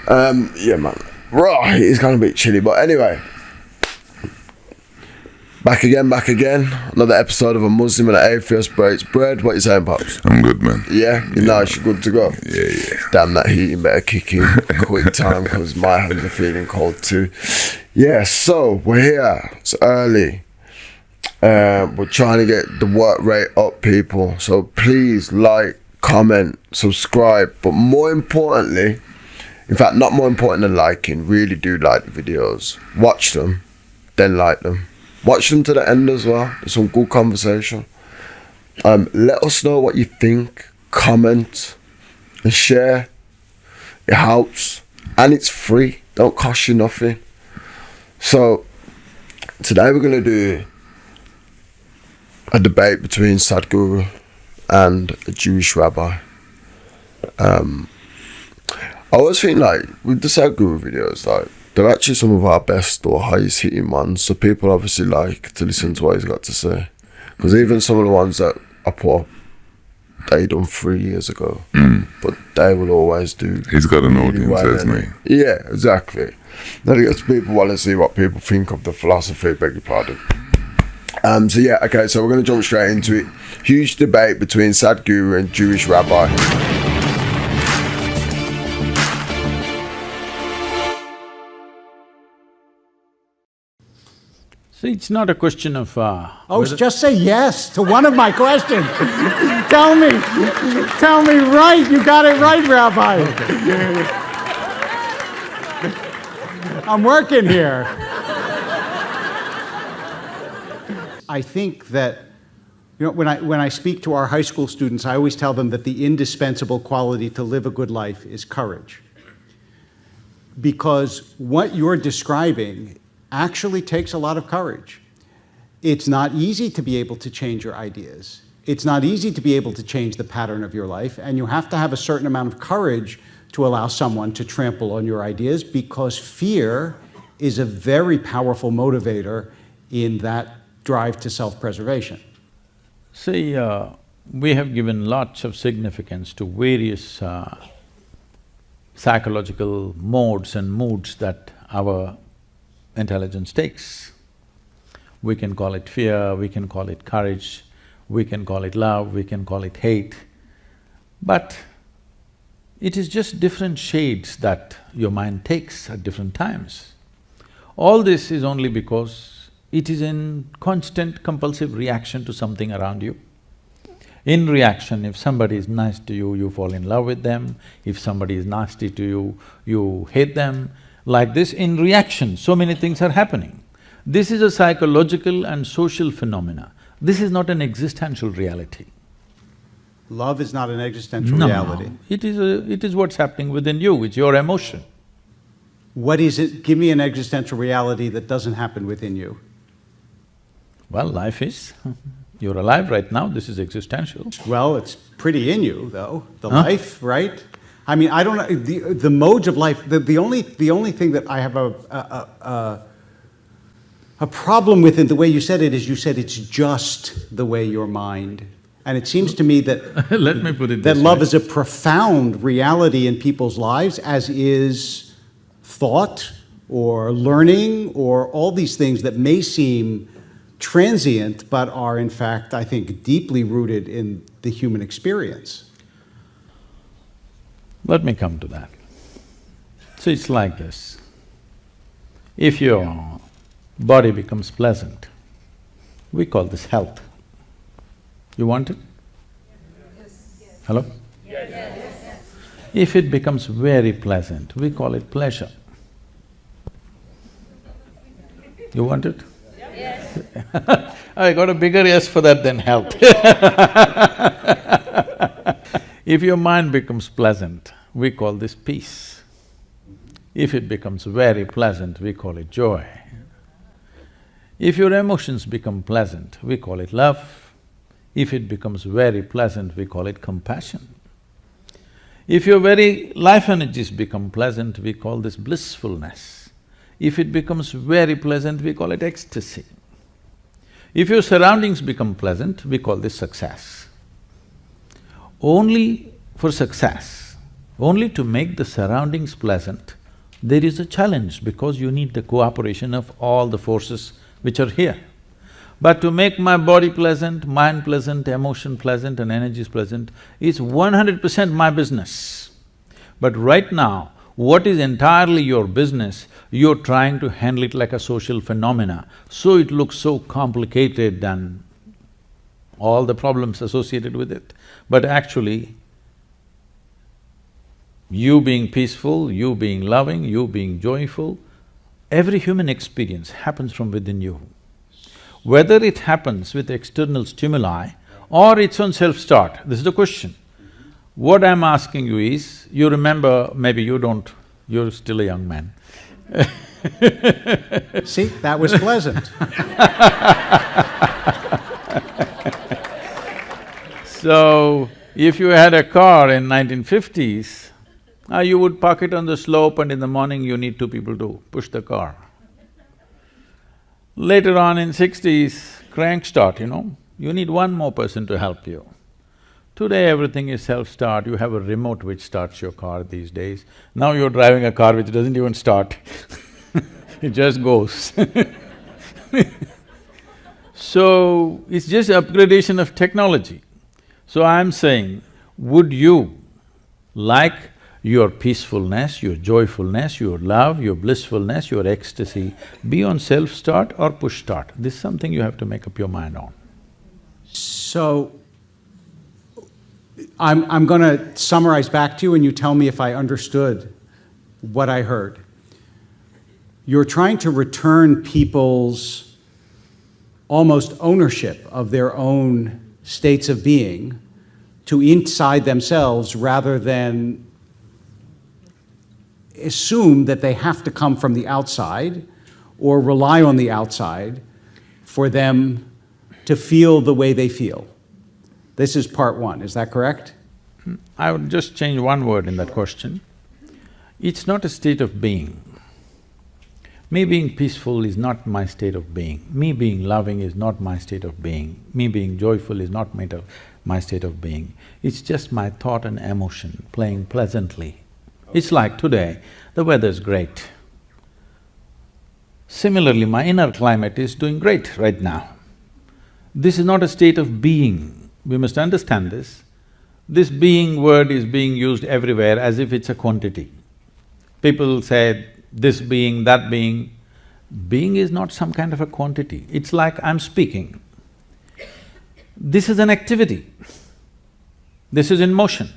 Yeah, man. Right, it's kind of a bit chilly, but anyway. Back again. Another episode of A Muslim and an Atheist Breaks Bread. What you saying, Pops? I'm good, man. Yeah? You're nice, you're good to go? Yeah. Damn, that heating better kick in quick time because my hands are feeling cold too. Yeah, so we're here. It's early. We're trying to get the work rate up, people. So please like, comment, subscribe. But more importantly, in fact, not more important than liking, really do like the videos. Watch them, then like them. Watch them to the end as well. There's some good conversation. Let us know what you think. Comment and share. It helps. And it's free. Don't cost you nothing. So, today we're going to do a debate between Sadhguru and a Jewish rabbi. I always think, like, with the Sadhguru videos, like, they're actually some of our best or highest hitting ones, so people obviously like to listen to what he's got to say. Because even some of the ones that I put up, they done 3 years ago, but they will always do. He's got an really audience, well, hasn't he? Yeah, exactly. Then it gets people want to see what people think of the philosophy, beg your pardon. So yeah, okay, so we're going to jump straight into it. Huge debate between Sadhguru and Jewish rabbi. See, it's not a question of... just say yes to one of my questions. Tell me right. You got it right, Rabbi. Okay. I'm working here. I think that, when I speak to our high school students, I always tell them that the indispensable quality to live a good life is courage. Because what you're describing actually takes a lot of courage. It's not easy to be able to change your ideas. It's not easy to be able to change the pattern of your life, and you have to have a certain amount of courage to allow someone to trample on your ideas, because fear is a very powerful motivator in that drive to self-preservation. See, we have given lots of significance to various psychological modes and moods that our intelligence takes. We can call it fear, we can call it courage, we can call it love, we can call it hate. But it is just different shades that your mind takes at different times. All this is only because it is in constant compulsive reaction to something around you. In reaction, if somebody is nice to you, you fall in love with them. If somebody is nasty to you, you hate them. Like this, in reaction, so many things are happening. This is a psychological and social phenomena. This is not an existential reality. Love is not an existential reality. It is what's happening within you, it's your emotion. What is it? Give me an existential reality that doesn't happen within you. Well, life is. You're alive right now, this is existential. Well, it's pretty in you, though, the life, right? I mean, I don't know, the modes of life, the only thing that I have a problem with in the way you said it is you said it's just the way your mind. And it seems to me that… Let me put it that this love way. is a profound reality in people's lives, as is thought or learning or all these things that may seem transient but are in fact, I think, deeply rooted in the human experience. Let me come to that. So it's like this. If your body becomes pleasant, we call this health. You want it? Yes. Hello? Yes. If it becomes very pleasant, we call it pleasure. You want it? Yes. I got a bigger yes for that than health. If your mind becomes pleasant, we call this peace. If it becomes very pleasant, we call it joy. If your emotions become pleasant, we call it love. If it becomes very pleasant, we call it compassion. If your very life energies become pleasant, we call this blissfulness. If it becomes very pleasant, we call it ecstasy. If your surroundings become pleasant, we call this success. Only for success, Only to make the surroundings pleasant, there is a challenge because you need the cooperation of all the forces which are here. But to make my body pleasant, mind pleasant, emotion pleasant and energies pleasant is 100% my business. But right now, what is entirely your business, you're trying to handle it like a social phenomena, so it looks so complicated and all the problems associated with it. But actually, you being peaceful, you being loving, you being joyful, every human experience happens from within you. Whether it happens with external stimuli or its own self-start, this is the question. What I'm asking you is, you remember, maybe you don't, you're still a young man. See, that was pleasant. So, if you had a car in 1950s, you would park it on the slope and in the morning you need two people to push the car. Later on in 60s, crank start, you need one more person to help you. Today everything is self-start, you have a remote which starts your car these days. Now you're driving a car which doesn't even start, it just goes. So, it's just upgradation of technology. So I'm saying, would you like your peacefulness, your joyfulness, your love, your blissfulness, your ecstasy be on self-start or push-start? This is something you have to make up your mind on. So, I'm gonna summarize back to you and you tell me if I understood what I heard. You're trying to return people's almost ownership of their own states of being to inside themselves rather than assume that they have to come from the outside or rely on the outside for them to feel the way they feel. This is part one, is that correct? I would just change one word in that question. It's not a state of being. Me being peaceful is not my state of being. Me being loving is not my state of being. Me being joyful is not my state of being. It's just my thought and emotion playing pleasantly. It's like today, the weather's great. Similarly, my inner climate is doing great right now. This is not a state of being. We must understand this. This being word is being used everywhere as if it's a quantity. People say this being, that being. Being is not some kind of a quantity. It's like I'm speaking. This is an activity. This is in motion.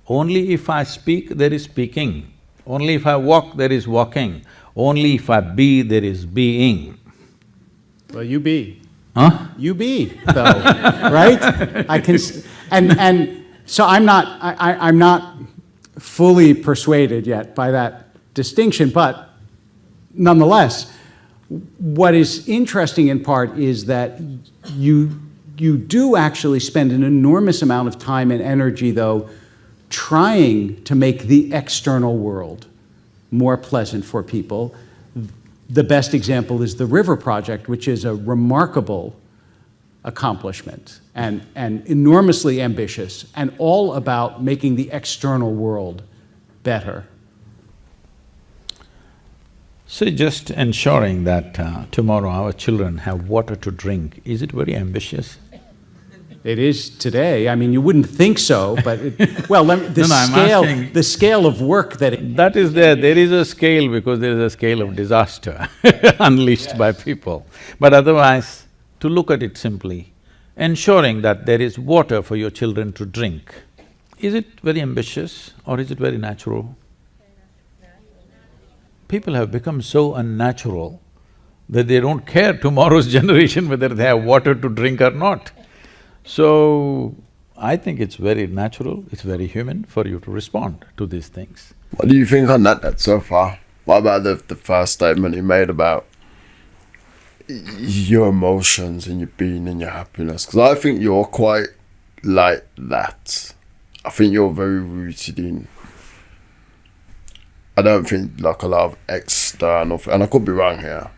Only if I speak, there is speaking. Only if I walk, there is walking. Only if I be, there is being. Well, you be. Huh? You be, though, right? I can… and so I'm not fully persuaded yet by that distinction, but nonetheless, what is interesting in part is that you do actually spend an enormous amount of time and energy, though, trying to make the external world more pleasant for people. The best example is the River Project, which is a remarkable accomplishment and enormously ambitious and all about making the external world better. So just ensuring that tomorrow our children have water to drink, is it very ambitious? It is today. I mean, you wouldn't think so, but the scale of work that… That is there. There is a scale because there is a scale of disaster unleashed by people. But otherwise, to look at it simply, ensuring that there is water for your children to drink, is it very ambitious or is it very natural? People have become so unnatural that they don't care tomorrow's generation whether they have water to drink or not. So, I think it's very natural, it's very human for you to respond to these things. What do you think on that so far? What about the first statement you made about your emotions and your being and your happiness? Because I think you're quite like that. I think you're very rooted in… I don't think like a lot of external… and I could be wrong here.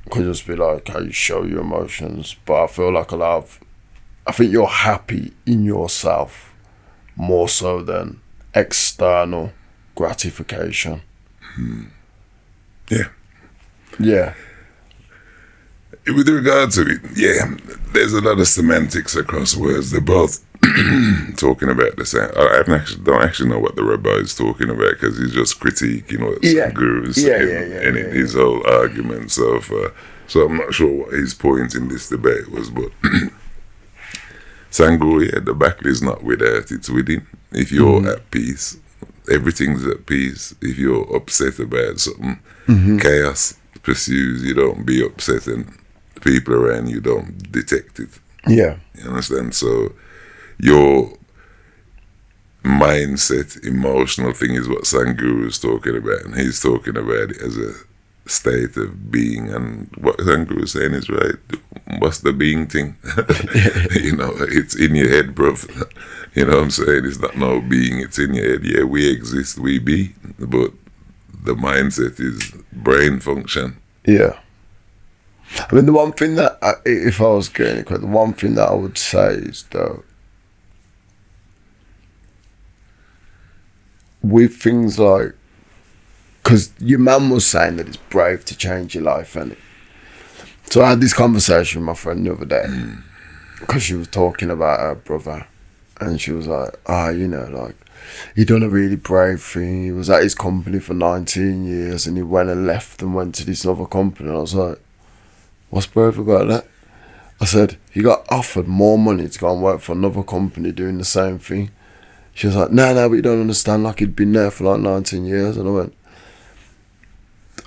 It could just be like how you show your emotions, but I feel like a lot of… I think you're happy in yourself more so than external gratification. Yeah. Yeah. With regard to it, yeah, there's a lot of semantics across words. They're both talking about the same. Don't actually know what the Rabbi is talking about because he's just critiquing what Sadhguru is saying and his whole arguments of. So I'm not sure what his point in this debate was, but Sadhguru, yeah, the battle is not without, it's within. If you're at peace, everything's at peace. If you're upset about something, chaos pursues. You don't be upset and people around you don't detect it. Yeah. You understand? So your mindset, emotional thing is what Sadhguru is talking about, and he's talking about it as a state of being, and what Sadhguru is saying is right. What's the being thing? You know, it's in your head, bro. You know what I'm saying? It's not no being, it's in your head. Yeah, we exist, we be, but the mindset is brain function. Yeah. I mean, the one thing that, if I was getting it correct, the one thing that I would say is, though, with things like, because your mum was saying that it's brave to change your life, and so I had this conversation with my friend the other day, because she was talking about her brother, and she was like, you know, like, he done a really brave thing. He was at his company for 19 years, and he went and left and went to this other company, and I was like, what's brave about that? I said, he got offered more money to go and work for another company doing the same thing. She was like, no, but you don't understand, like, he'd been there for like 19 years, and I went,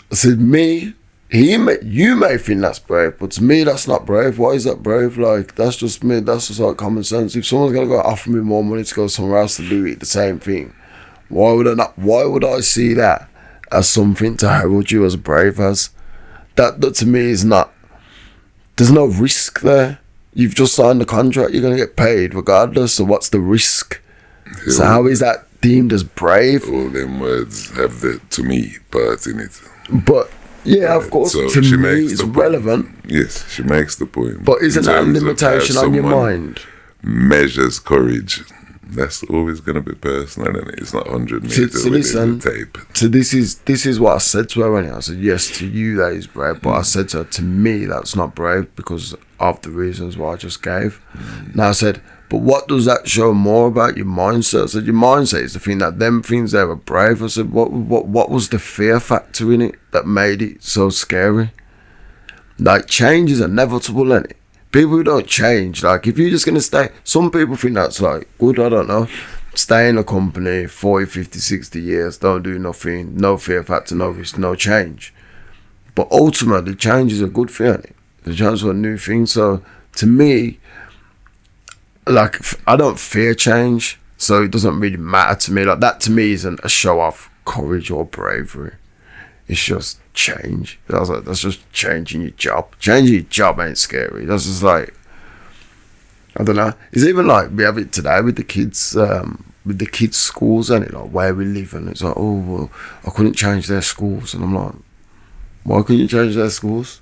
I said, you may think that's brave, but to me, that's not brave. Why is that brave? Like, that's just me. That's just like common sense. If someone's gonna go offer me more money to go somewhere else to do it, the same thing, why would I see that as something to herald you as brave as? That to me is not. There's no risk there. You've just signed the contract. You're gonna get paid regardless. So what's the risk? Yeah, so how is that deemed as brave? All them words have the to me part in it. But yeah, of course, so to me it's relevant. Yes, she makes the point. But isn't that a limitation on your mind? Measures courage. That's always going to be personal, and it's not 100 meters within the tape. So this is what I said to her when I said, yes, to you that is brave, but I said to her, to me that's not brave because of the reasons why I just gave. Now I said, but what does that show more about your mindset? I said, your mindset is the thing that them things they were brave. I said, what was the fear factor in it that made it so scary? Like, change is inevitable, isn't it? People who don't change, like, if you're just going to stay, some people think that's like, good, I don't know, stay in a company 40, 50, 60 years, don't do nothing, no fear factor, no risk, no change. But ultimately, change is a good thing, isn't it? The chance for a new thing. So, to me, like, I don't fear change, so it doesn't really matter to me. Like, that to me isn't a show of courage or bravery. It's just change. That's just changing your job. Changing your job ain't scary. That's just like, I don't know. It's even like we have it today with the kids schools, and it like where we live, and it's like, oh well, I couldn't change their schools, and I'm like, why couldn't you change their schools?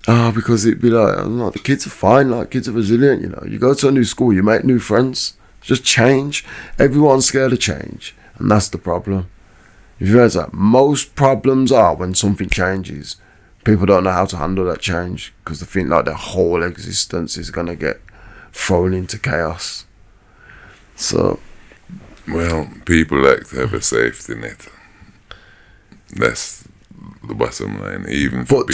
Because it'd be like, I'm like, the kids are fine, like kids are resilient, you know. You go to a new school, you make new friends. Just change. Everyone's scared of change, and that's the problem. If you realize that, most problems are when something changes. People don't know how to handle that change because they think like their whole existence is going to get thrown into chaos. So, well, people like to have a safety net. That's the bottom line. Even for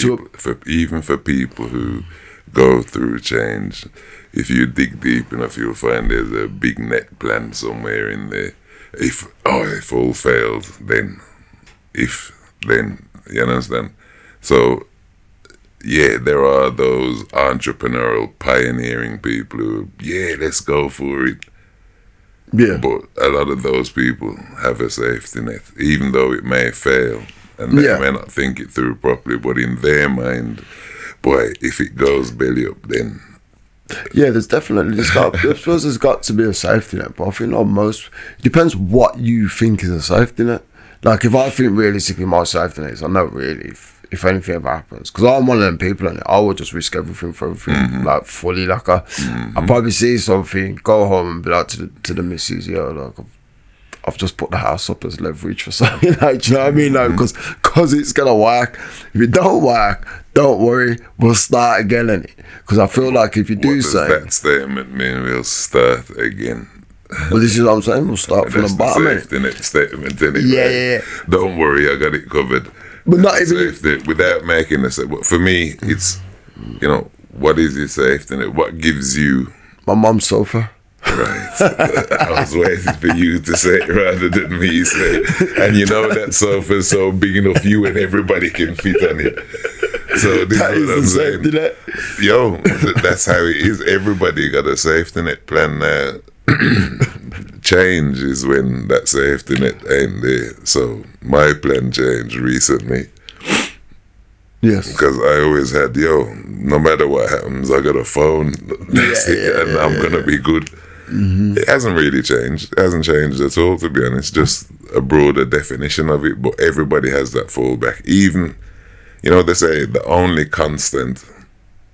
people who go through change, if you dig deep enough, you'll find there's a big net plan somewhere in there. If all failed, then you understand? So, yeah, there are those entrepreneurial, pioneering people who, let's go for it. Yeah. But a lot of those people have a safety net, even though it may fail, and they may not think it through properly, but in their mind, boy, if it goes belly up, then... Yeah, there's got to be a safety net, but I think it depends what you think is a safety net. Like, if I think realistically my safety net is, I know really, if anything ever happens, because I'm one of them people, and I would just risk everything for everything, like, fully. Like, I probably see something, go home and be like to the missus, like, I've just put the house up as leverage for something. Like, do you know what I mean? Like, because it's gonna work. If it don't work, don't worry, we'll start again. Because I feel like if you do something, what does that statement mean? We'll start again. well, this is what I'm saying. We'll start from the bottom. That's the safety net statement, anyway. Yeah. Don't worry, I got it covered. But not even Safety, without making a say. For me, it's, you know, what is your safety net? What gives you? my mum's sofa. Right. I was waiting for you to say it rather than me say it. And you know that sofa's so big enough you and everybody can fit on it. So this That is what I'm is the saying. safety net. Yo, that's how it is. Everybody got a safety net plan now. Change is when that safety net ain't there. So my plan changed recently. Yes. Because I always had, no matter what happens, I got a phone. That's it, and I'm going to be good. It hasn't really changed. It hasn't changed at all, to be honest. Just a broader definition of it. But everybody has that fallback. Even, they say the only constant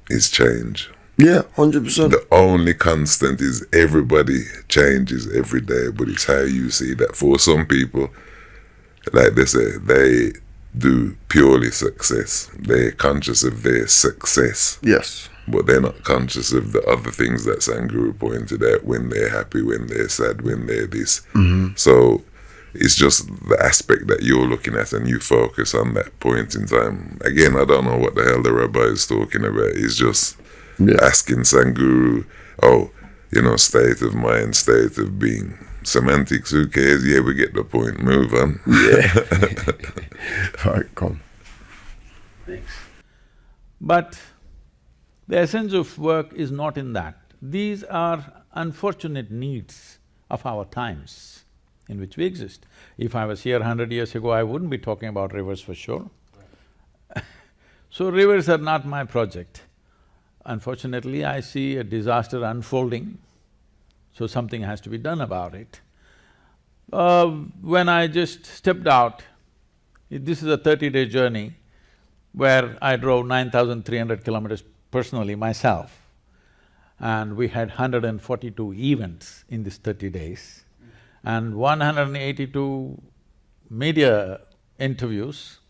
is change. Yeah, 100%. The only constant is everybody changes every day, but it's how you see that. For some people, like they say, they do purely success. They're conscious of their success. Yes. But they're not conscious of the other things that Sadhguru pointed out, when they're happy, when they're sad, when they're this. So it's just the aspect that you're looking at, and you focus on that point in time. Again, I don't know what the hell the Rabbi is talking about. He's just asking Sadhguru, state of mind, state of being. Semantics, who cares? Yeah, we get the point. Move on. Yeah. All right, come. Thanks. But the essence of work is not in that. These are unfortunate needs of our times in which we exist. If I was here 100 years ago, I wouldn't be talking about rivers for sure. So rivers are not my project. Unfortunately, I see a disaster unfolding, so something has to be done about it. When I just stepped out, this is a 30-day journey where I drove 9,300 kilometers personally myself, and we had 142 events in these 30 days and 182 media interviews,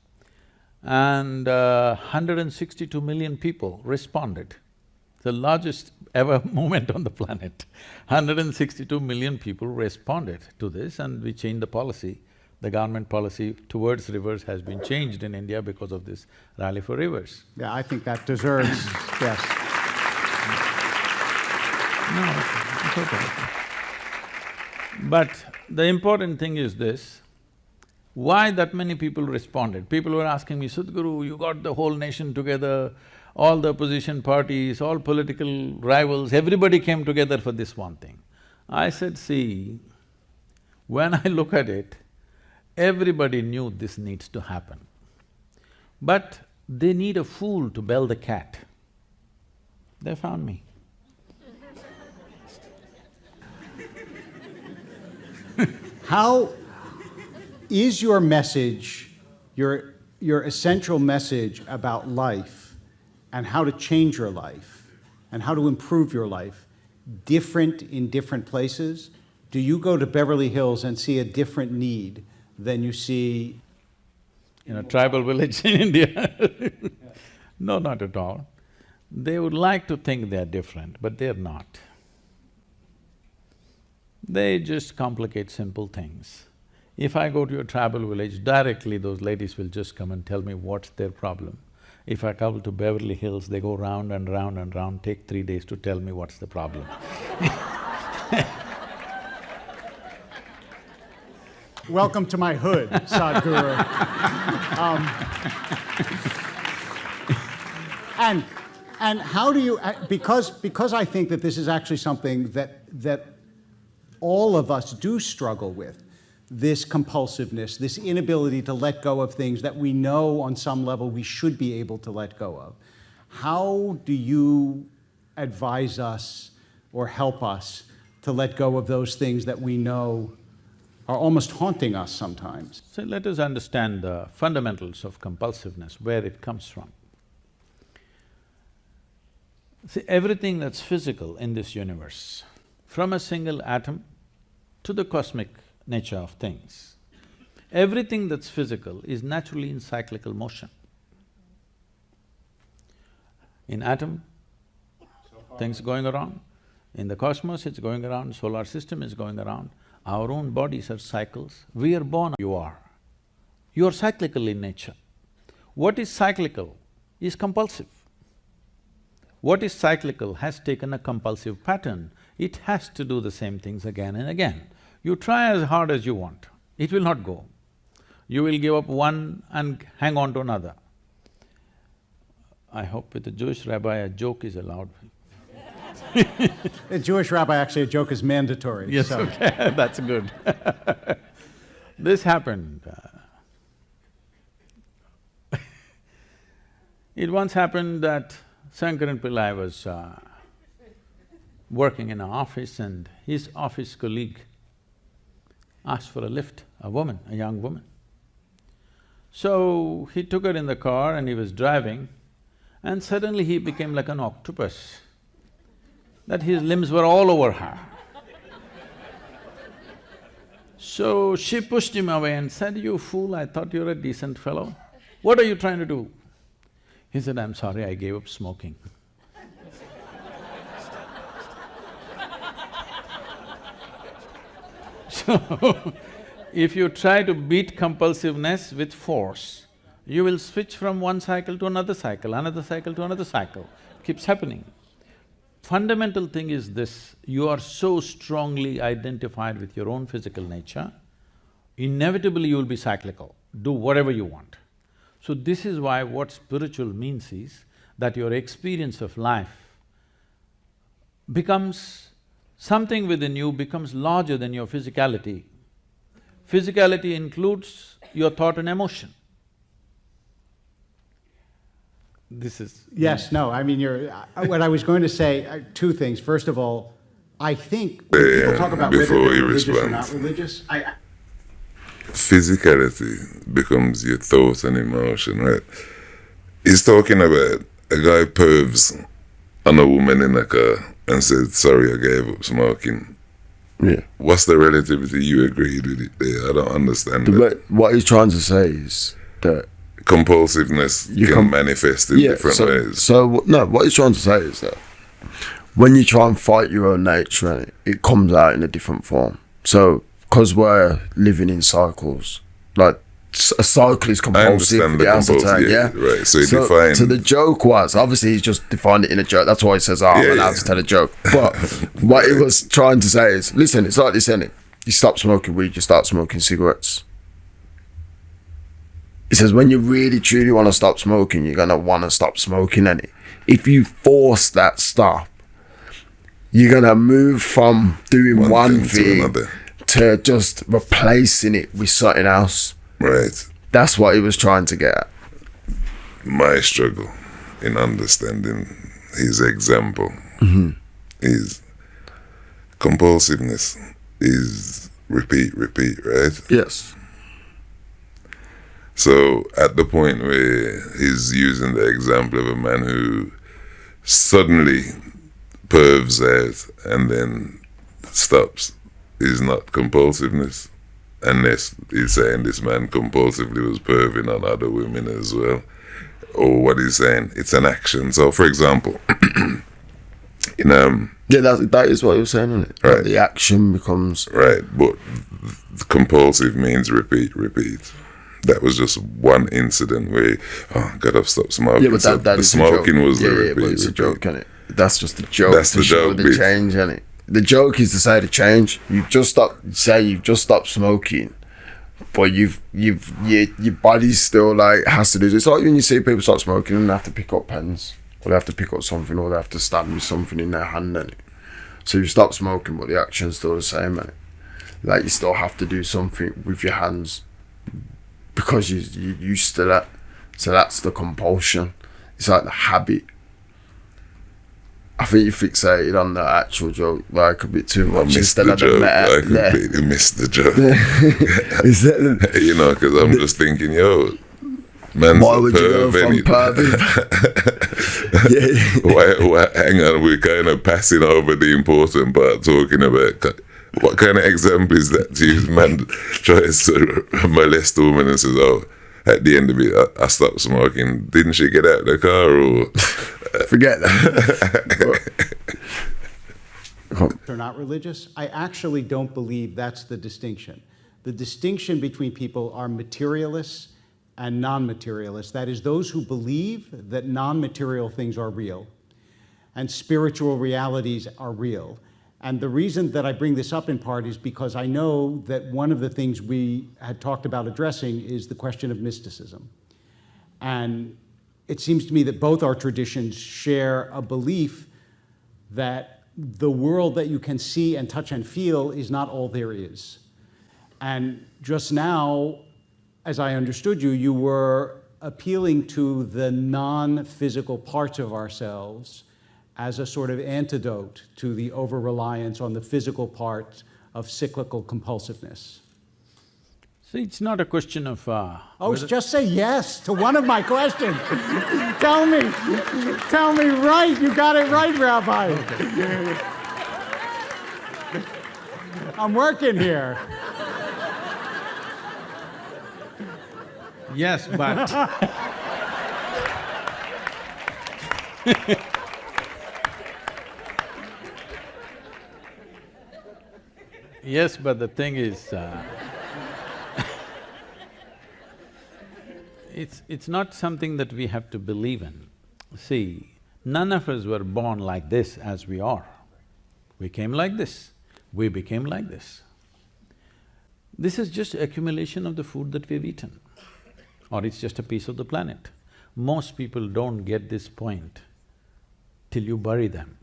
and 162 million people responded. The largest ever movement on the planet. 162 million people responded to this, and we changed the policy. The government policy towards rivers has been changed in India because of this Rally for Rivers. Yeah, I think that deserves, yes. No, it's okay. But the important thing is this, why that many people responded? People were asking me, Sadhguru, you got the whole nation together, all the opposition parties, all political rivals, everybody came together for this one thing. I said, see, when I look at it, everybody knew this needs to happen. But they need a fool to bell the cat. They found me. How is your message, your essential message about life and how to change your life and how to improve your life different in different places? Do you go to Beverly Hills and see a different need than you see in a tribal village in India? No, not at all. They would like to think they're different, but they're not. They just complicate simple things. If I go to a tribal village, directly those ladies will just come and tell me what's their problem. If I come to Beverly Hills, they go round and round and round, take 3 days to tell me what's the problem. welcome to my hood, Sadhguru. And how do you… because I think that this is actually something that all of us do struggle with, this compulsiveness, this inability to let go of things that we know on some level we should be able to let go of. How do you advise us or help us to let go of those things that we know are almost haunting us sometimes? So let us understand the fundamentals of compulsiveness, where it comes from. See, everything that's physical in this universe, from a single atom to the cosmic nature of things. Everything that's physical is naturally in cyclical motion. In atom, things going around. In the cosmos, it's going around, solar system is going around. Our own bodies are cycles. We are born, you are. You are cyclical in nature. What is cyclical is compulsive. What is cyclical has taken a compulsive pattern. It has to do the same things again and again. You try as hard as you want, it will not go. You will give up one and hang on to another. I hope with the Jewish rabbi a joke is allowed. A Jewish rabbi, actually, a joke is mandatory. Yes, so. okay, that's good. This happened. It once happened that Shankaran Pillai was working in an office and his office colleague asked for a lift, a woman, a young woman. So he took her in the car and he was driving and suddenly he became like an octopus, that his limbs were all over her. So she pushed him away and said, "You fool, I thought you were a decent fellow. What are you trying to do?" He said, "I'm sorry, I gave up smoking." So, if you try to beat compulsiveness with force, you will switch from one cycle to another cycle to another cycle. Keeps happening. Fundamental thing is this, you are so strongly identified with your own physical nature, inevitably you will be cyclical, do whatever you want. So this is why what spiritual means is that your experience of life becomes… something within you becomes larger than your physicality. Physicality includes your thought and emotion. This is… Yes, no, I mean, what I was going to say, two things. First of all, I think when people talk about whether they're religious or not religious, physicality becomes your thought and emotion, right? He's talking about a guy pervs on a woman in a car and said, "Sorry, I gave up smoking." Yeah. What's the relativity? You agreed with it there? I don't understand that. What he's trying to say is that compulsiveness can manifest in different ways. So, no, what he's trying to say is that when you try and fight your own nature, it comes out in a different form. So, because we're living in cycles, like a cycle is compulsive, yeah. Right, so define… So the joke was, obviously he's just defined it in a joke, that's why he says, I'm allowed to tell a joke. But what he was trying to say is, listen, it's like this, isn't it? You stop smoking weed, you start smoking cigarettes. He says, when you really truly want to stop smoking, you're gonna want to stop smoking, innit? If you force that stop, you're gonna move from doing one thing to just replacing it with something else. Right. That's what he was trying to get at. My struggle in understanding his example is compulsiveness is repeat, right? Yes. So at the point where he's using the example of a man who suddenly pervs out and then stops, is not compulsiveness, unless he's saying this man compulsively was perving on other women as well. Or what he's saying, it's an action. So for example, yeah, that is what he was saying, isn't it? Right. Like the action becomes… Right, but compulsive means repeat. That was just one incident where, gotta stop smoking. Yeah, but so that the is smoking a joke. was the repeat. But it's a joke, isn't it? That's just the joke. That's the joke the bit. change, isn't it? The joke is to say the change. You've just stopped smoking, but your body still like has to do this. It's like when you see people stop smoking and they have to pick up pens, or they have to pick up something, or they have to stand with something in their hand, innit? So you stop smoking, but the action's still the same, innit? Like you still have to do something with your hands because you're used to that. So that's the compulsion. It's like the habit. I think you fixated on the actual joke like a bit too much instead of the meta. I completely missed the joke. Is that you know, because I'm just thinking, man's why would you go from perving? Why, hang on, we're kind of passing over the important part, talking about What kind of example is that? You man tries to molest a woman and says, "Oh, at the end of it, I stopped smoking." Didn't she get out of the car? Or Forget that. They're not religious. I actually don't believe that's the distinction. The distinction between people are materialists and non-materialists. That is, those who believe that non-material things are real and spiritual realities are real. And the reason that I bring this up in part is because I know that one of the things we had talked about addressing is the question of mysticism. And it seems to me that both our traditions share a belief that the world that you can see and touch and feel is not all there is. And just now, as I understood you, you were appealing to the non-physical parts of ourselves as a sort of antidote to the over-reliance on the physical part of cyclical compulsiveness. See, it's not a question of… Just say yes to one of my questions. Tell me right, you got it right, Rabbi. Okay. I'm working here. Yes, but… Yes, but the thing is, it's not something that we have to believe in. See, none of us were born like this as we are. We came like this, we became like this. This is just accumulation of the food that we've eaten, or it's just a piece of the planet. Most people don't get this point till you bury them.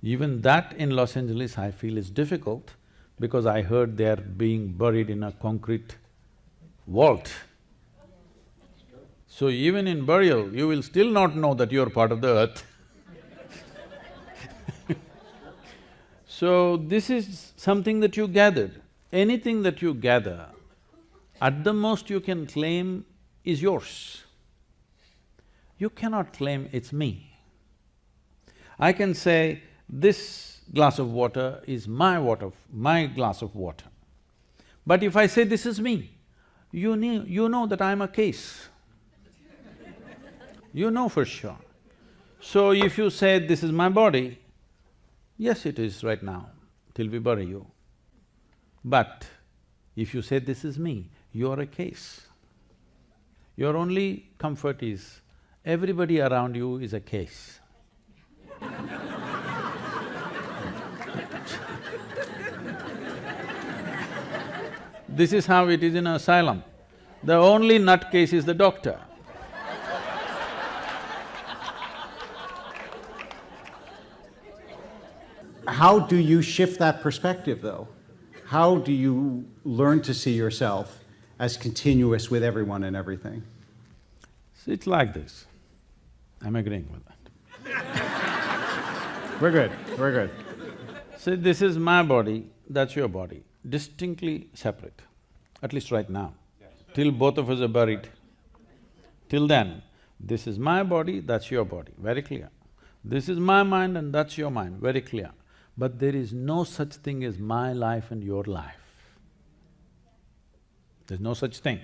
Even that in Los Angeles I feel is difficult because I heard they're being buried in a concrete vault. So even in burial, you will still not know that you're part of the earth. So this is something that you gathered. Anything that you gather, at the most you can claim is yours. You cannot claim it's me. I can say, this glass of water is my glass of water. But if I say this is me, you know that I'm a case. You know for sure. So if you say this is my body, yes, it is right now, till we bury you. But if you say this is me, you're a case. Your only comfort is everybody around you is a case. This is how it is in an asylum. The only nutcase is the doctor. How do you shift that perspective, though? How do you learn to see yourself as continuous with everyone and everything? See, it's like this. I'm agreeing with that. We're good, we're good. See, this is my body, that's your body, distinctly separate, at least right now. Till both of us are buried. Till then, this is my body, that's your body, very clear. This is my mind and that's your mind, very clear. But there is no such thing as my life and your life. There's no such thing.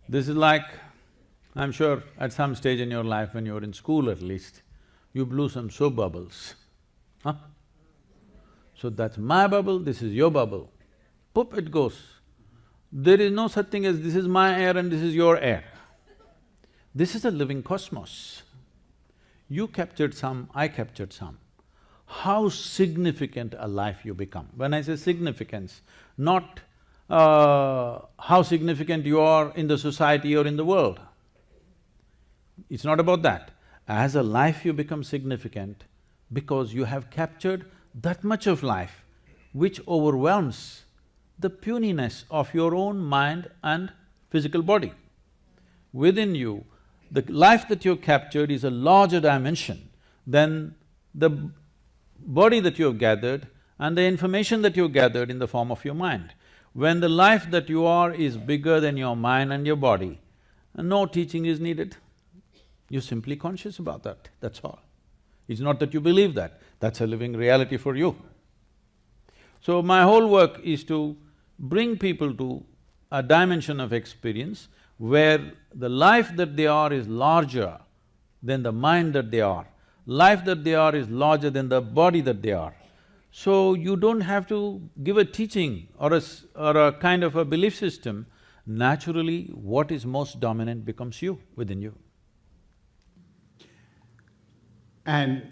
This is like, I'm sure at some stage in your life, when you were in school at least, you blew some soap bubbles, huh? So that's my bubble, this is your bubble. Poop, it goes. There is no such thing as this is my air and this is your air. This is a living cosmos. You captured some, I captured some. How significant a life you become. When I say significance, not how significant you are in the society or in the world. It's not about that. As a life you become significant because you have captured that much of life which overwhelms the puniness of your own mind and physical body. Within you, the life that you've captured is a larger dimension than the body that you have gathered and the information that you gathered in the form of your mind. When the life that you are is bigger than your mind and your body, no teaching is needed. You're simply conscious about that, that's all. It's not that you believe that. That's a living reality for you. So my whole work is to bring people to a dimension of experience where the life that they are is larger than the mind that they are. Life that they are is larger than the body that they are. So you don't have to give a teaching or a kind of a belief system. Naturally, what is most dominant becomes you, within you. And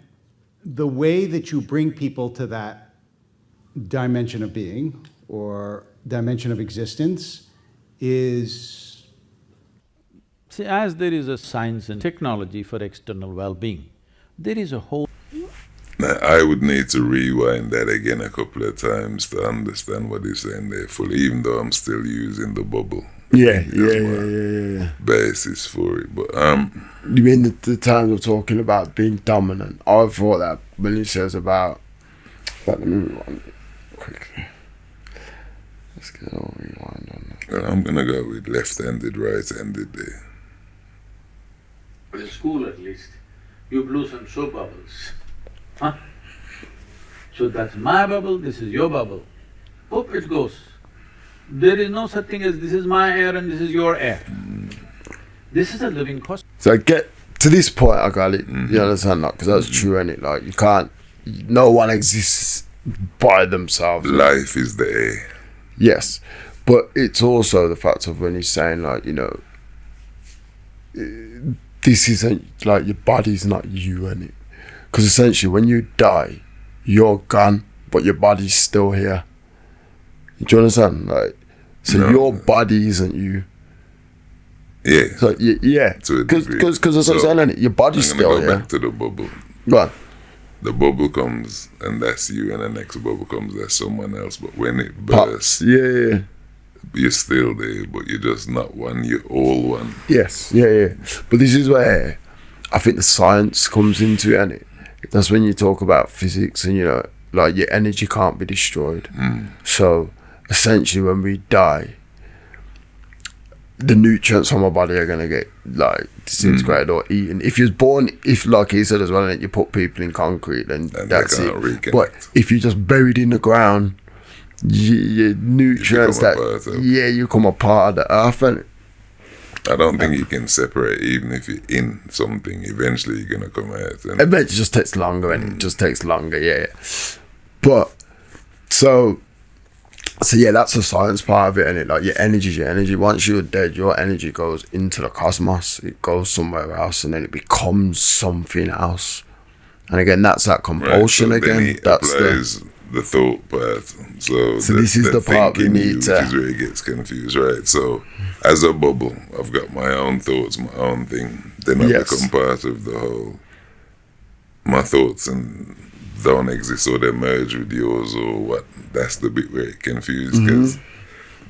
the way that you bring people to that dimension of being or dimension of existence is… See, as there is a science and technology for external well-being, there is a whole… Now, I would need to rewind that again a couple of times to understand what he's saying there fully, even though I'm still using the bubble. Yeah. Basis for it, but You mean the times of talking about being dominant? I thought that when he says about… Let me rewind it quickly. Let's get a rewind on that. well, I'm gonna go with left-handed, right-handed there. In school at least, you blew some soap bubbles, huh? So that's my bubble, this is your bubble. Oop, it goes. There is no such thing as this is my air and this is your air. This is a living cosmos. So I get to this point, I got it. You understand that? Because that's true, innit? Like you can't… No one exists by themselves. Life is the air. Yes, but it's also the fact of when he's saying like, you know, this isn't like your body's not you, innit? Because essentially when you die, you're gone, but your body's still here. Do you understand? Like, so No. your body isn't you. Yeah. So yeah, To a because degree. that's what I'm So, saying, innit? Your body's I'm gonna still go here. back to the bubble. Go on. The bubble comes and that's you, and the next bubble comes, that's someone else. But when it Pops. bursts, Yeah. you're still there, but you're just not one, you're all one. Yes, yeah. But this is where I think the science comes into it, innit? That's when you talk about physics and, you know, like your energy can't be destroyed. So essentially when we die, the nutrients from our body are gonna get like disintegrated or eaten. If you're born, if like he said as well, and you put people in concrete, then And that's they it. can't reconnect. But if you're just buried in the ground, your nutrients become a part of- you become a part of the earth, and I don't think you can separate, even if you're in something. Eventually, you're gonna come out. And it just takes longer, and it just takes longer, yeah. But so yeah, that's the science part of it, and it like your energy's your energy. Once you're dead, your energy goes into the cosmos. It goes somewhere else, and then it becomes something else. And again, that's that compulsion Right, so then again. he That's applies the thought part. So this is the part we thinking need you, to- which is where it gets confused, right? So as a bubble, I've got my own thoughts, my own thing. Then I Yes. become part of the whole. My thoughts and don't exist, or they merge with yours, or what? That's the bit where it confuses, because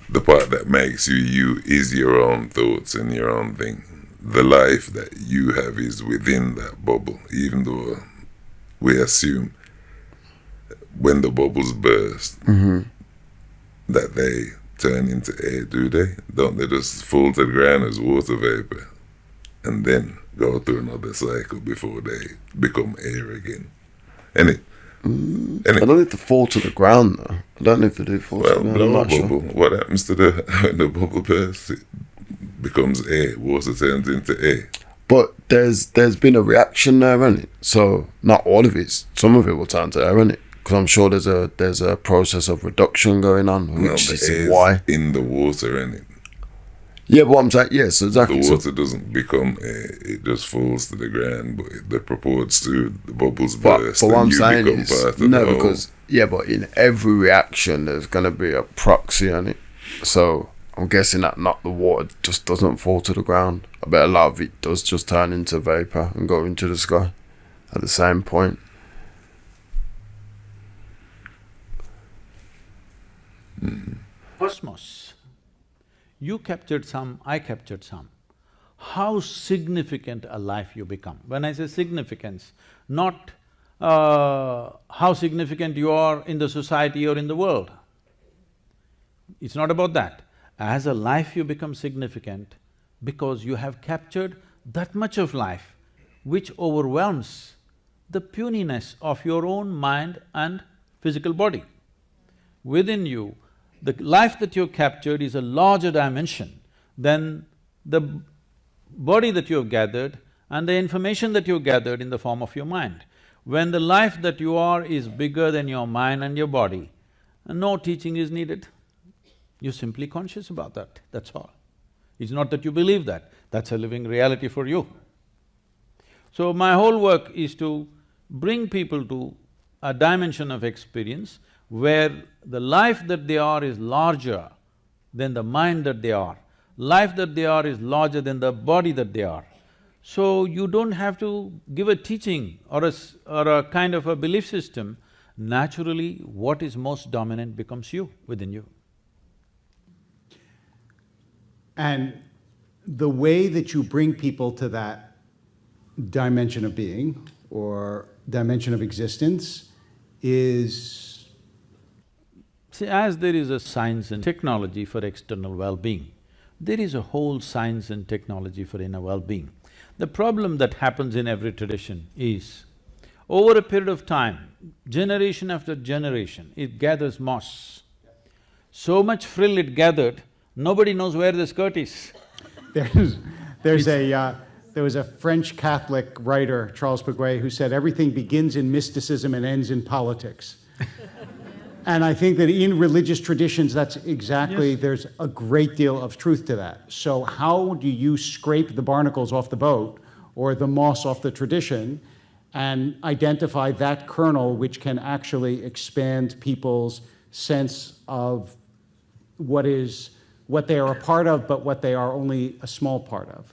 the part that makes you you is your own thoughts and your own thing. The life that you have is within that bubble, even though we assume when the bubbles burst that they turn into air. Do they? Don't they just fall to the ground as water vapor and then go through another cycle before they become air again? And it I don't know if they fall to the ground though. I don't know if they do fall to well, the ground. blow I'm a not sure. bubble. What happens to the when the bubble bursts? It becomes air. Water turns into air. But there's been a reaction there, isn't it? So not all of it. Some of it will turn to air, isn't it? Because I'm sure there's a process of reduction going on, No, which the is air's why. in the water, and it Yeah, but I'm saying yes, exactly. the So- water doesn't become air. It just falls to the ground, but it purports to the bubbles But burst, what and I'm you saying become is part of no, the whole. because but in every reaction there's gonna be a proxy on it. So I'm guessing that not the water just doesn't fall to the ground. I bet a lot of it does just turn into vapor and go into the sky at the same point. Cosmos. You captured some, I captured some. How significant a life you become. When I say significance, not how significant you are in the society or in the world. It's not about that. As a life you become significant because you have captured that much of life which overwhelms the puniness of your own mind and physical body. Within you, the life that you've captured is a larger dimension than the body that you have gathered and the information that you gathered in the form of your mind. When the life that you are is bigger than your mind and your body, no teaching is needed. You're simply conscious about that, that's all. It's not that you believe that, that's a living reality for you. So my whole work is to bring people to a dimension of experience where the life that they are is larger than the mind that they are. Life that they are is larger than the body that they are. So you don't have to give a teaching or a kind of a belief system. Naturally, what is most dominant becomes you, within you. And the way that you bring people to that dimension of being or dimension of existence is… See, as there is a science and technology for external well-being, there is a whole science and technology for inner well-being. The problem that happens in every tradition is, over a period of time, generation after generation, it gathers moss. So much frill it gathered, nobody knows where the skirt is. There was a French Catholic writer, Charles Piguet, who said everything begins in mysticism and ends in politics. And I think that in religious traditions, that's exactly… Yes. There's a great deal of truth to that. So how do you scrape the barnacles off the boat or the moss off the tradition and identify that kernel which can actually expand people's sense of what they are a part of, but what they are only a small part of?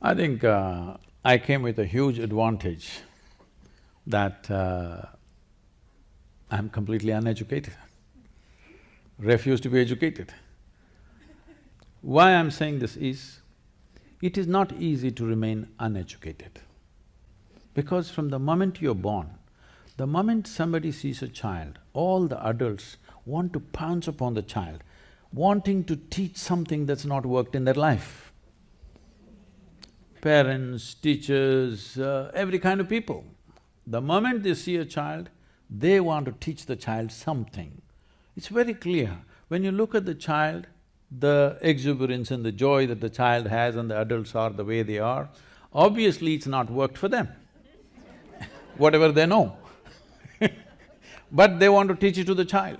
I think I came with a huge advantage that I'm completely uneducated, refuse to be educated. Why I'm saying this is, it is not easy to remain uneducated. Because from the moment you're born, the moment somebody sees a child, all the adults want to pounce upon the child, wanting to teach something that's not worked in their life. Parents, teachers, every kind of people. The moment they see a child, they want to teach the child something. It's very clear. When you look at the child, the exuberance and the joy that the child has and the adults are the way they are, obviously it's not worked for them, whatever they know. But they want to teach it to the child.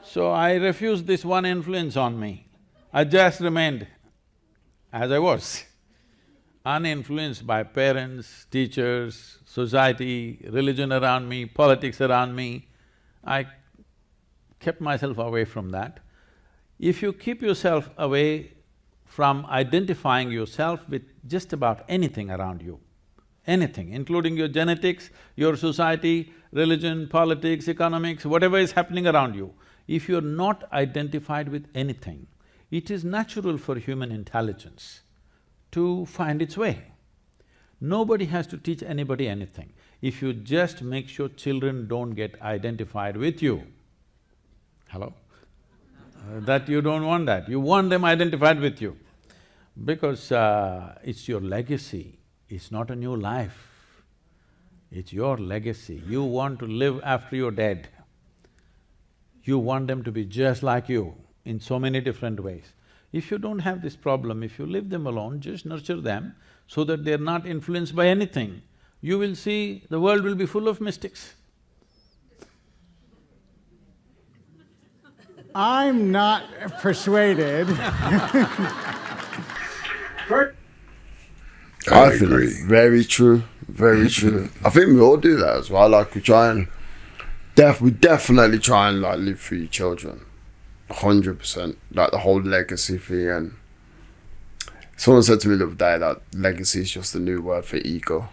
So I refused this one influence on me. I just remained as I was, uninfluenced by parents, teachers, society, religion around me, politics around me. I kept myself away from that. If you keep yourself away from identifying yourself with just about anything around you, anything, including your genetics, your society, religion, politics, economics, whatever is happening around you, if you're not identified with anything, it is natural for human intelligence to find its way. Nobody has to teach anybody anything. If you just make sure children don't get identified with you, hello? That you don't want that, you want them identified with you. Because it's your legacy, it's not a new life, it's your legacy. You want to live after you're dead. You want them to be just like you in so many different ways. If you don't have this problem, if you leave them alone, just nurture them so that they're not influenced by anything, you will see the world will be full of mystics. I'm not persuaded. I agree. Very true, very true. I think we all do that as well. Like we try and we definitely try and like live for your children, 100%. Like the whole legacy thing. And someone said to me the other day that legacy is just a new word for ego.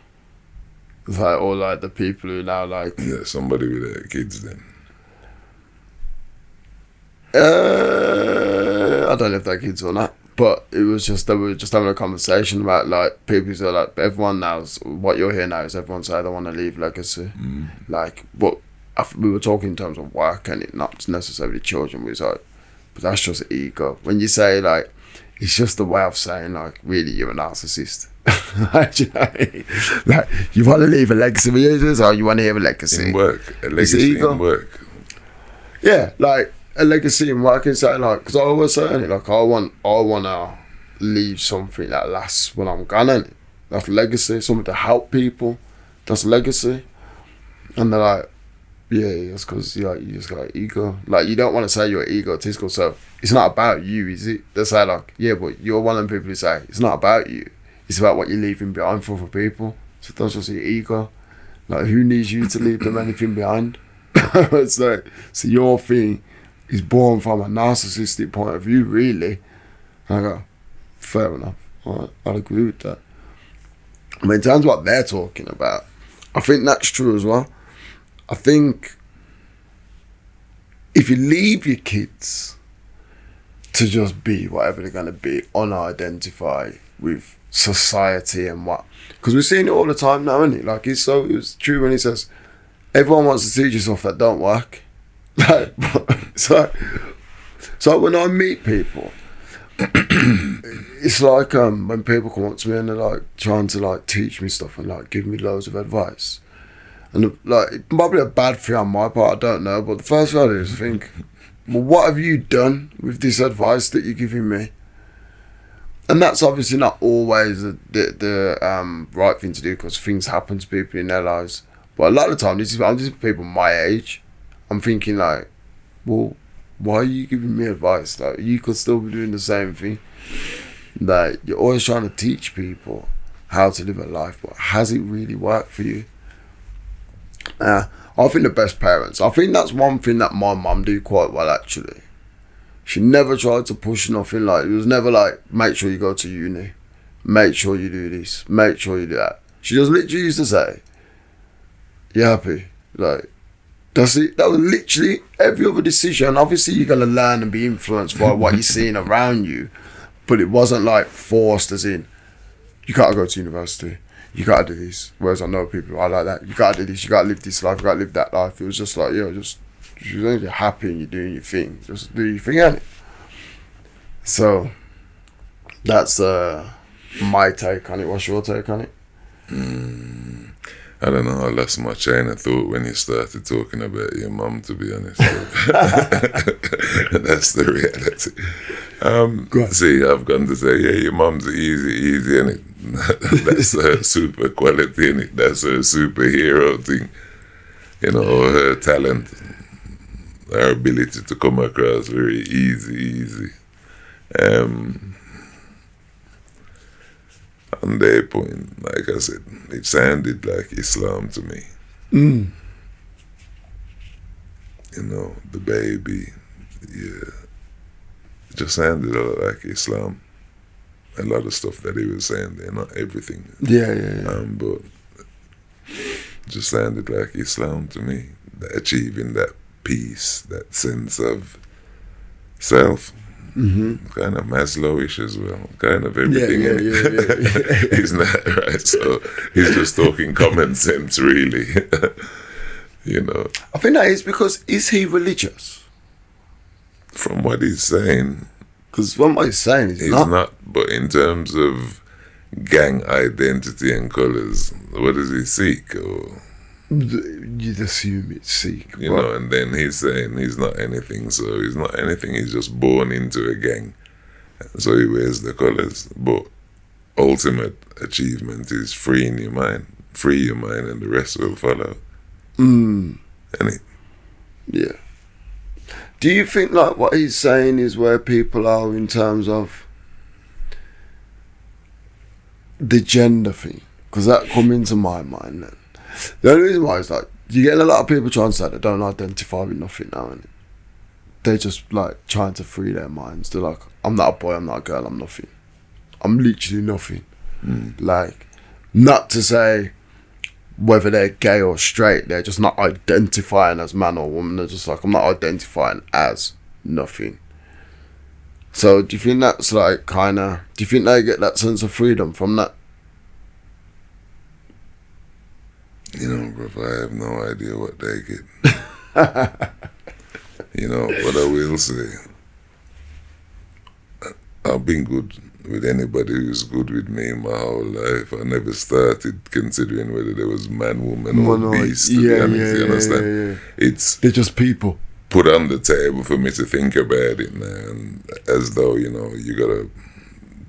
It's like all like the people who now like somebody with their kids then. I don't know if they're kids or not, but it was just they were just having a conversation about like people who are like everyone knows what you're hearing now is everyone say they want to leave legacy. Like what we were talking in terms of work and it not necessarily children. We was like, but that's just ego. When you say like, it's just a way of saying like really you're a narcissist. Like, you know what I mean? Like, you want to leave a legacy for users, or you want to have a legacy? In work. A legacy in work. Yeah, like a legacy in work is that, like, because I always say it, like, I want to leave something that lasts when I'm gone, innit? That's legacy, something to help people. That's legacy. And they're like, yeah, that's because you just got ego. Like, you don't want to say you're egotistical, so it's not about you, is it? They say, like, yeah, but you're one of the people who say it's not about you. It's about what you're leaving behind for other people. So that's just your ego. Like, who needs you to leave them anything behind? It's like, so your thing is born from a narcissistic point of view, really. And I go, fair enough. All right, I'll agree with that. I mean, in terms of what they're talking about, I think that's true as well. I think if you leave your kids to just be whatever they're going to be, unidentify with society and what, because we're seeing it all the time now, isn't it? Like, it's true when he says everyone wants to teach you stuff that don't work. Like, so when I meet people, it's like when people come up to me and they're like trying to like teach me stuff and like give me loads of advice, and like, it's probably a bad thing on my part, I don't know, but the first thing I do is think, well, what have you done with this advice that you're giving me? And that's obviously not always the right thing to do, because things happen to people in their lives. But a lot of the time, this is people my age. I'm thinking like, well, why are you giving me advice? Like, you could still be doing the same thing. Like, you're always trying to teach people how to live a life, but has it really worked for you? I think the best parents, I think that's one thing that my mum did quite well, actually. She never tried to push nothing. Like, it was never like, make sure you go to uni, make sure you do this, make sure you do that. She just literally used to say, you happy? Like, that's it. That was literally every other decision. Obviously, you're going to learn and be influenced by what you're seeing around you, but it wasn't like forced, as in, you got to go to university, you got to do this. Whereas I know people who are like that, you got to do this, you got to live this life, you got to live that life. It was just like, yo, just, as long as you're happy and you're doing your thing, just do your thing, innit? So, that's my take on it. What's your take on it? I don't know, I lost my train of thought when you started talking about your mum, to be honest. That's the reality. See, I've gone to say, yeah, your mum's easy, innit? That's her super quality, innit? That's her superhero thing. You know, her talent, her ability to come across very easy. On their point, like I said, it sounded like Islam to me. You know, the baby, yeah, it just sounded a lot like Islam. A lot of stuff that he was saying there, not everything. Yeah. But just sounded like Islam to me. Achieving that peace, that sense of self. Kind of Maslowish as well, kind of everything. Yeah. He's not right, so he's just talking common sense, really. You know. I think that is because, is he religious? From what he's saying, because from what he's saying, he's not. But in terms of gang identity and colours, what does he seek? Or you'd assume it's Sikh, you know, and then he's saying he's not anything, so he's not anything, he's just born into a gang, so he wears the colours. But ultimate achievement is freeing your mind, free your mind, and the rest will follow. Yeah. Do you think like what he's saying is where people are in terms of the gender thing? Because that come into my mind then. The only reason why is like, you get a lot of people trying to say they don't identify with nothing now, and they're just like trying to free their minds. They're like, I'm not a boy, I'm not a girl, I'm nothing. I'm literally nothing. Like, not to say whether they're gay or straight, they're just not identifying as man or woman. They're just like, I'm not identifying as nothing. So do you think that's like kind of, do you think they get that sense of freedom from that? You know, bro, I have no idea what they get. You know, what I will say, I've been good with anybody who's good with me my whole life. I never started considering whether there was man, woman, or beast, to be honest, you understand? It's They're just people. put on the table for me to think about it, man, as though, you know, you gotta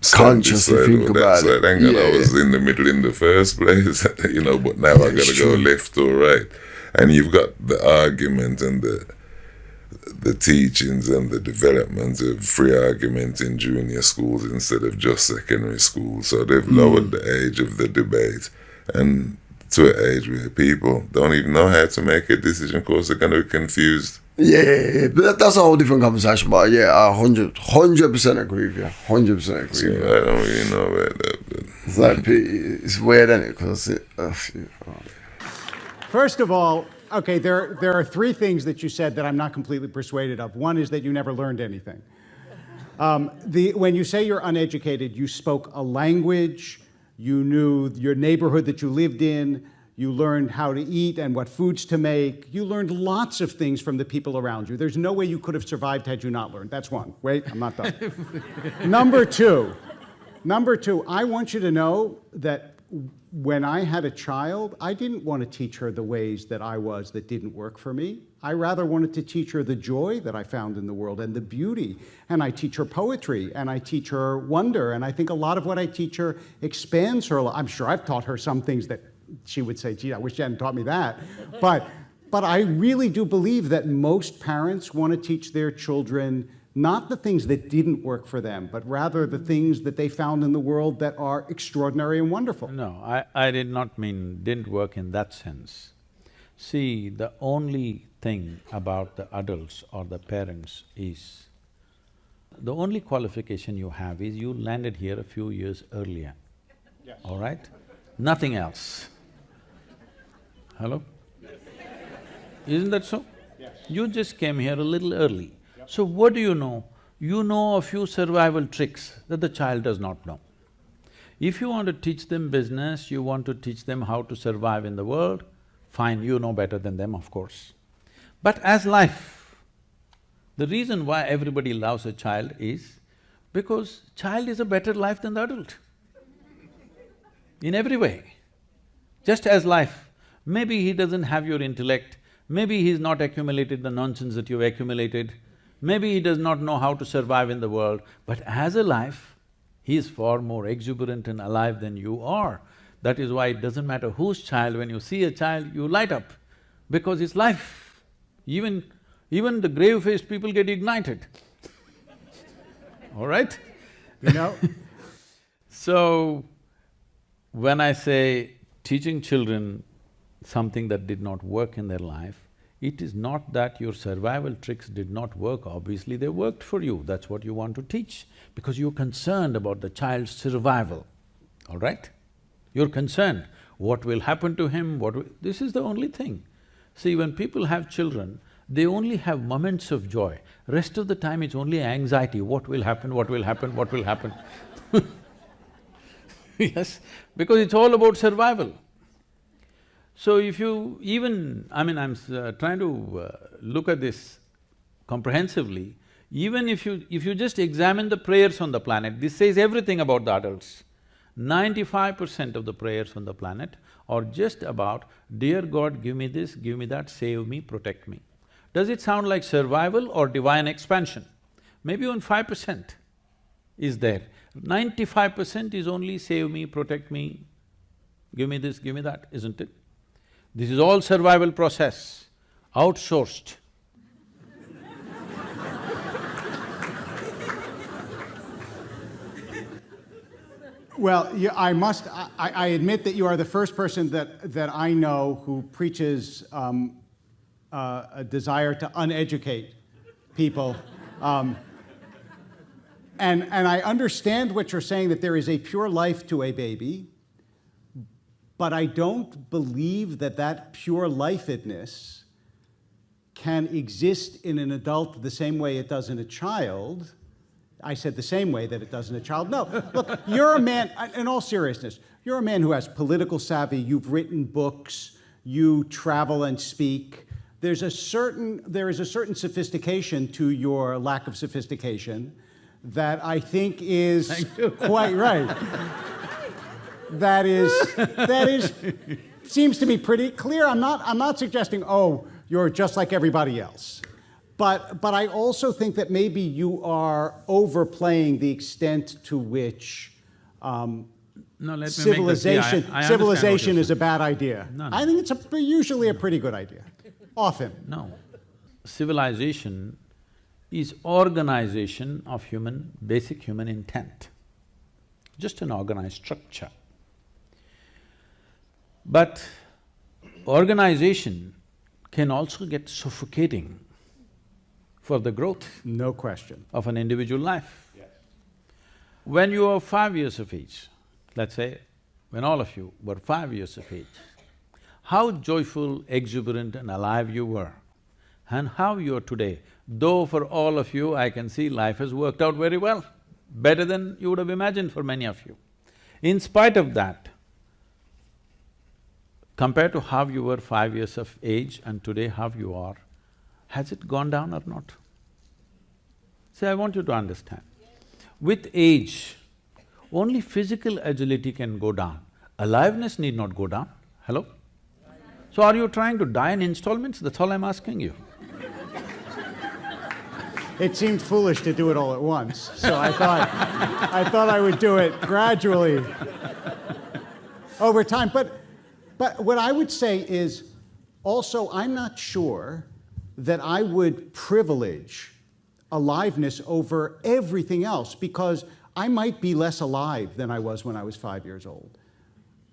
Consciously think about it. Thank God I was in the middle in the first place, you know, but now I gotta go left or right. And you've got the argument and the teachings and the development of free argument in junior schools instead of just secondary school. So they've lowered the age of the debate, and to an age where people don't even know how to make a decision because they're going to be confused. Yeah, but that's a whole different conversation. But yeah, I 100% agree with you. 100% agree So with you. I don't really know about that. But It's like, it's weird, isn't it? Because First of all, okay, there are three things that you said that I'm not completely persuaded of. One is that you never learned anything. When you say you're uneducated, you spoke a language, you knew your neighborhood that you lived in, you learned how to eat and what foods to make. You learned lots of things from the people around you. There's no way you could have survived had you not learned. That's one. Wait, I'm not done. Number two, I want you to know that when I had a child, I didn't want to teach her the ways that I was that didn't work for me. I rather wanted to teach her the joy that I found in the world and the beauty. And I teach her poetry and I teach her wonder. And I think a lot of what I teach her expands her. I'm sure I've taught her some things that she would say, gee, I wish you hadn't taught me that. But I really do believe that most parents want to teach their children not the things that didn't work for them, but rather the things that they found in the world that are extraordinary and wonderful. No, I did not mean didn't work in that sense. See, the only thing about the adults or the parents is, the only qualification you have is you landed here a few years earlier, yes. All right? Nothing else. Hello? Isn't that so? Yes. You just came here a little early. Yep. So what do you know? You know a few survival tricks that the child does not know. If you want to teach them business, you want to teach them how to survive in the world, fine, you know better than them, of course. But as life, the reason why everybody loves a child is because child is a better life than the adult, in every way. Just as life, maybe he doesn't have your intellect, maybe he's not accumulated the nonsense that you've accumulated, maybe he does not know how to survive in the world, but as a life, he is far more exuberant and alive than you are. That is why it doesn't matter whose child, when you see a child, you light up, because it's life. Even the grave-faced people get ignited, all right? You know? So, when I say teaching children something that did not work in their life, it is not that your survival tricks did not work, obviously they worked for you, that's what you want to teach, because you're concerned about the child's survival, all right? You're concerned, what will happen to him, this is the only thing. See, when people have children, they only have moments of joy, rest of the time it's only anxiety, what will happen, what will happen, what will happen. Yes, because it's all about survival. So if you even… I'm trying to look at this comprehensively, even if you just examine the prayers on the planet, this says everything about the adults. 95% of the prayers on the planet are just about, dear God, give me this, give me that, save me, protect me. Does it sound like survival or divine expansion? Maybe only 5% is there. 95% is only save me, protect me, give me this, give me that, isn't it? This is all survival process, outsourced. Well, I admit that you are the first person that I know who preaches a desire to uneducate people. And I understand what you're saying, that there is a pure life to a baby, but I don't believe that pure lifedness can exist in an adult the same way it does in a child. I said the same way that it does in a child. No, look, you're a man, in all seriousness, you're a man who has political savvy, you've written books, you travel and speak. There is a certain sophistication to your lack of sophistication that I think is quite right. That is seems to be pretty clear. I'm not suggesting, oh, you're just like everybody else. But I also think that maybe you are overplaying the extent to which civilization is a bad idea. No. I think it's usually a pretty good idea, often. No. Civilization is organization of basic human intent, just an organized structure. But organization can also get suffocating for the growth No question. of an individual life. When you are 5 years of age, let's say, when all of you were 5 years of age, how joyful, exuberant and alive you were, and how you are today. Though for all of you, I can see life has worked out very well, better than you would have imagined for many of you. In spite of that, compared to how you were 5 years of age and today how you are, has it gone down or not? See, I want you to understand. With age, only physical agility can go down. Aliveness need not go down. Hello? So are you trying to die in installments? That's all I'm asking you. It seemed foolish to do it all at once, so I thought I would do it gradually over time. But what I would say is, also, I'm not sure that I would privilege aliveness over everything else, because I might be less alive than I was when I was 5 years old.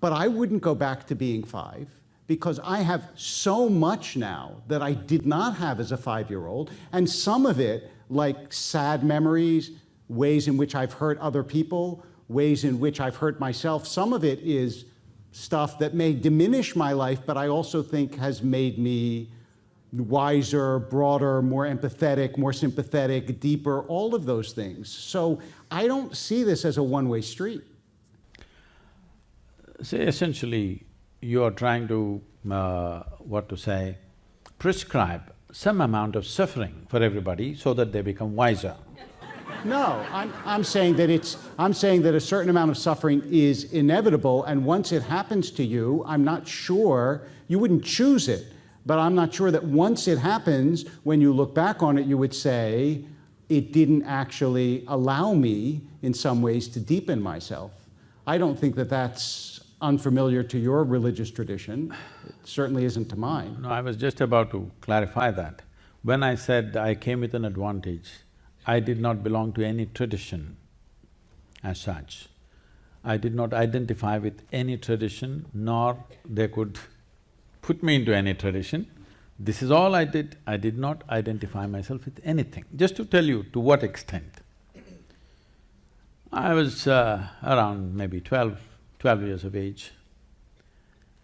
But I wouldn't go back to being 5, because I have so much now that I did not have as a 5-year-old, and some of it, like sad memories, ways in which I've hurt other people, ways in which I've hurt myself, some of it is stuff that may diminish my life, but I also think has made me wiser, broader, more empathetic, more sympathetic, deeper, all of those things. So I don't see this as a one-way street. See, essentially, you are trying to, prescribe some amount of suffering for everybody so that they become wiser. No, I'm saying that a certain amount of suffering is inevitable, and once it happens to you, I'm not sure, you wouldn't choose it, but I'm not sure that once it happens, when you look back on it, you would say, it didn't actually allow me, in some ways, to deepen myself. I don't think that that's unfamiliar to your religious tradition. It certainly isn't to mine. No, I was just about to clarify that. When I said I came with an advantage, I did not belong to any tradition as such. I did not identify with any tradition, nor they could put me into any tradition. This is all I did. I did not identify myself with anything. Just to tell you to what extent. I was around maybe 12 years of age,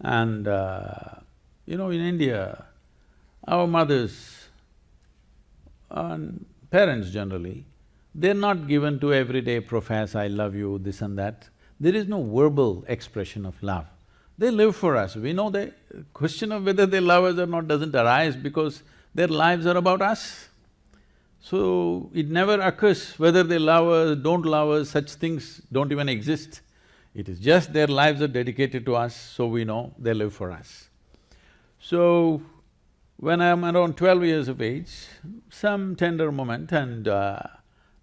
and in India, our mothers and parents generally, they're not given to everyday profess, I love you, this and that. There is no verbal expression of love. They live for us. We know the question of whether they love us or not doesn't arise because their lives are about us. So, it never occurs whether they love us, don't love us, such things don't even exist. It is just their lives are dedicated to us, so we know they live for us. So, when I'm around 12 years of age, some tender moment and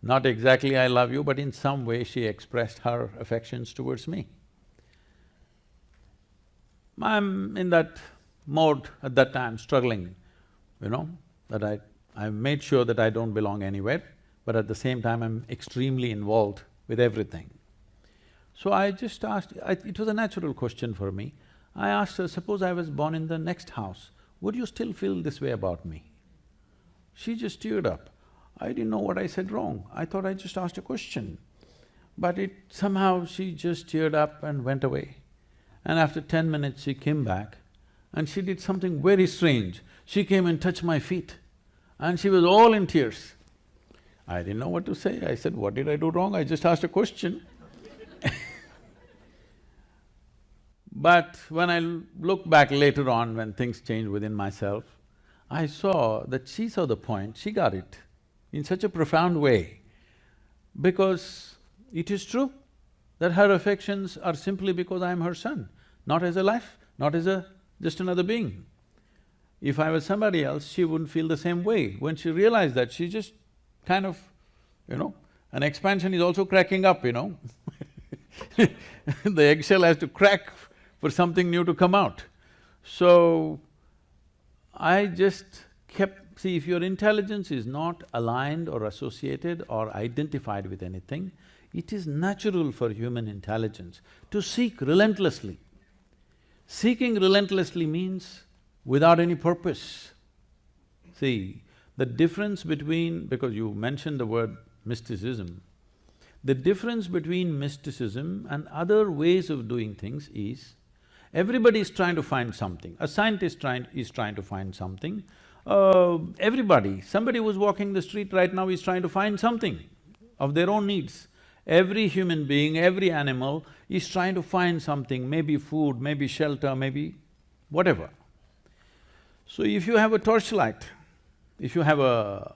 not exactly I love you, but in some way she expressed her affections towards me. I'm in that mode at that time, struggling, that I made sure that I don't belong anywhere, but at the same time I'm extremely involved with everything. So I just asked, it was a natural question for me. I asked her, suppose I was born in the next house, would you still feel this way about me? She just teared up. I didn't know what I said wrong. I thought I just asked a question. But somehow she just teared up and went away. And after 10 minutes she came back and she did something very strange. She came and touched my feet and she was all in tears. I didn't know what to say. I said, what did I do wrong? I just asked a question. But when I look back later on, when things changed within myself, I saw that she saw the point, she got it in such a profound way. because it is true that her affections are simply because I am her son, not as a life, not as just another being. If I was somebody else, she wouldn't feel the same way. When she realized that, she just kind of, an expansion is also cracking up, The eggshell has to crack for something new to come out. So, I just kept… See, if your intelligence is not aligned or associated or identified with anything, it is natural for human intelligence to seek relentlessly. Seeking relentlessly means without any purpose. See, the difference between… because you mentioned the word mysticism, the difference between mysticism and other ways of doing things is, everybody is trying to find something. A scientist is trying to find something. Somebody who's walking the street right now is trying to find something of their own needs. Every human being, every animal is trying to find something, maybe food, maybe shelter, maybe whatever. So if you have a torchlight, if you have a…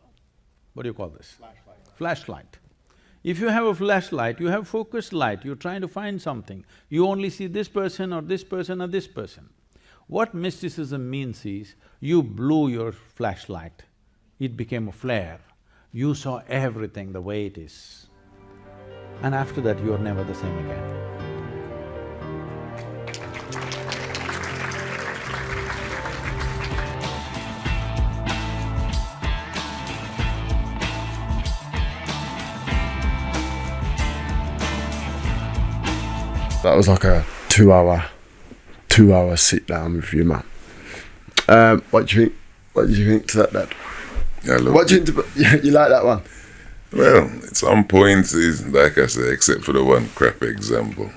what do you call this? Flashlight. If you have a flashlight, you have focused light, you're trying to find something. You only see this person or this person or this person. What mysticism means is, you blew your flashlight, it became a flare. You saw everything the way it is. And after that, you are never the same again. That was like a 2 hour sit down with you, man. What do you think? What do you think to that, Dad? I love What do you think? You like that one? Well, it's on point, is like I say, except for the one crap example.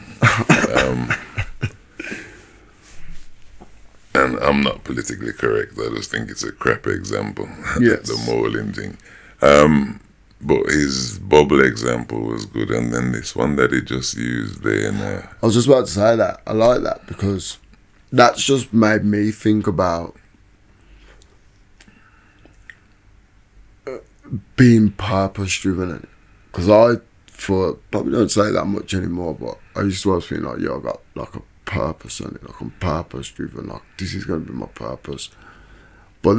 And I'm not politically correct, I just think it's a crap example. Yes. The molding thing. But his bubble example was good, and then this one that he just used there and I was just about to say that. I like that because that's just made me think about being purpose-driven. Because I probably don't say that much anymore, but I used to always think like, I got like a purpose on it, like I'm purpose-driven, like this is going to be my purpose. But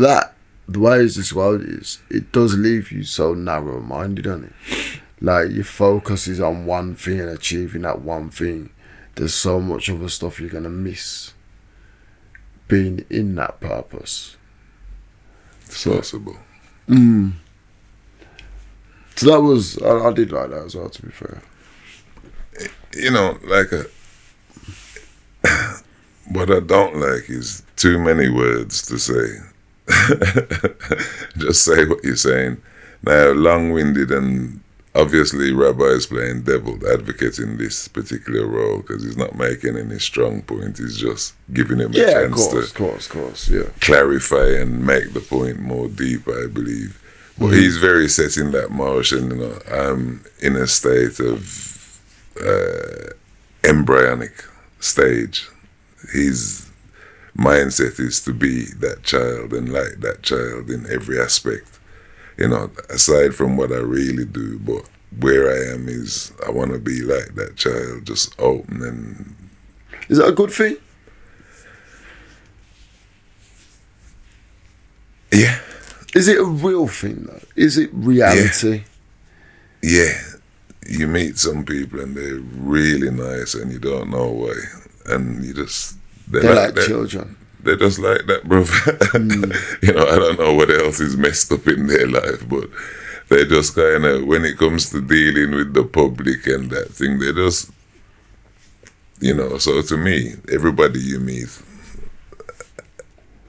the way this world is, it does leave you so narrow-minded, doesn't it? Like, your focus is on one thing and achieving that one thing. There's so much other stuff you're gonna miss being in that purpose. it's possible. So that was… I did like that as well, to be fair. Like what I don't like is too many words to say. Just say what you're saying. Now, long-winded, and obviously Rabbi is playing devil's advocate in this particular role because he's not making any strong point. He's just giving him a chance of course, yeah. clarify and make the point more deep, I believe. But he's very set in that motion. I'm in a state of embryonic stage. His mindset is to be that child and like that child in every aspect, aside from what I really do. But where I am is I want to be like that child, just open. And is that a good thing? Yeah. Is it a real thing though? Is it reality? Yeah. You meet some people and they're really nice and you don't know why, and they're like that. Children. They're just like that, bro. I don't know what else is messed up in their life, but they just kind of, when it comes to dealing with the public and that thing, they just, so to me, everybody you meet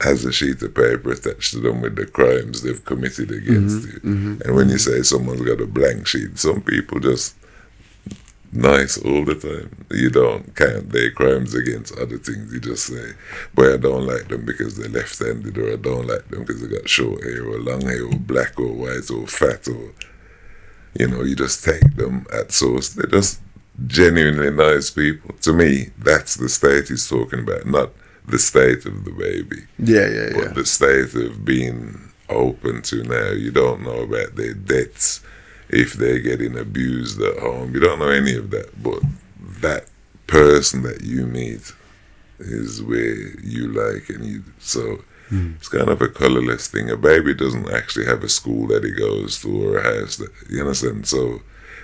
has a sheet of paper attached to them with the crimes they've committed against you. And when you say someone's got a blank sheet, some people just nice all the time. You don't count their crimes against other things. You just say, boy, I don't like them because they're left-handed, or I don't like them because they got short hair or long hair or black or white or fat, or, you just take them at source. They're just genuinely nice people. To me, that's the state he's talking about, not the state of the baby. Yeah. But the state of being open to now. You don't know about their debts. if they're getting abused at home. You don't know any of that, but that person that you meet is where you like, and you so it's kind of a colorless thing. A baby doesn't actually have a school that he goes to or a house that, you understand? So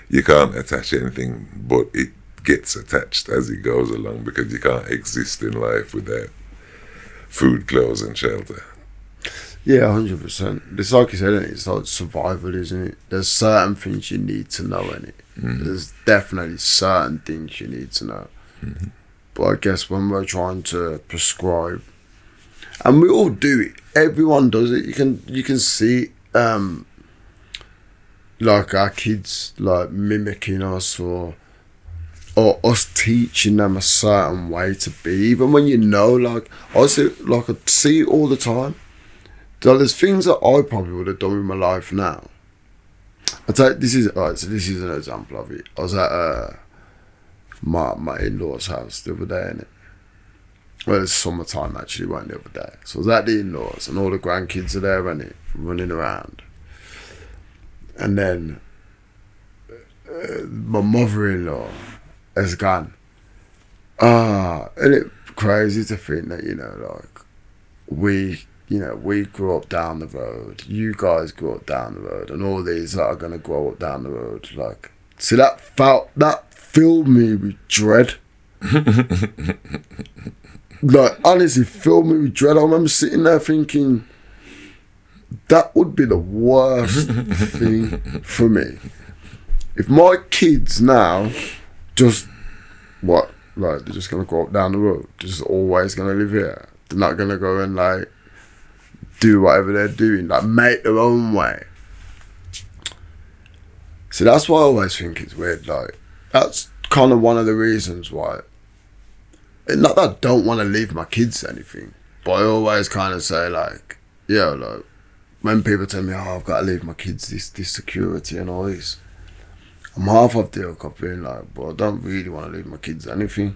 you can't attach anything, but it gets attached as it goes along, because you can't exist in life without food, clothes, and shelter. Yeah, 100%. It's like you said, it's like survival, isn't it? There's certain things you need to know in it. There's definitely certain things you need to know. But I guess when we're trying to prescribe, and we all do it, everyone does it. You can see like our kids like mimicking us, or us teaching them a certain way to be, even when you know, like I see it all the time. So there's things that I probably would have done with my life now. This is an example of it. I was at my in-laws house the other day, innit? Well, it's summertime actually, weren't the other day. So I was at the in-laws, and all the grandkids are there, innit, running around. And then my mother-in-law has gone, isn't it crazy to think that, like, we grew up down the road, you guys grew up down the road, and all these that are going to grow up down the road, like, see, that filled me with dread. Like, honestly, filled me with dread. I remember sitting there thinking, that would be the worst thing for me. If my kids now just, like, they're just going to go up down the road, just always going to live here. They're not going to go and, like, do whatever they're doing, like, make their own way. So that's why I always think it's weird. Like, that's kind of one of the reasons why, not that I don't want to leave my kids anything, but I always kind of say, like, like, when people tell me, I've got to leave my kids this security and all this, I'm half of the hook being like, but I don't really want to leave my kids anything.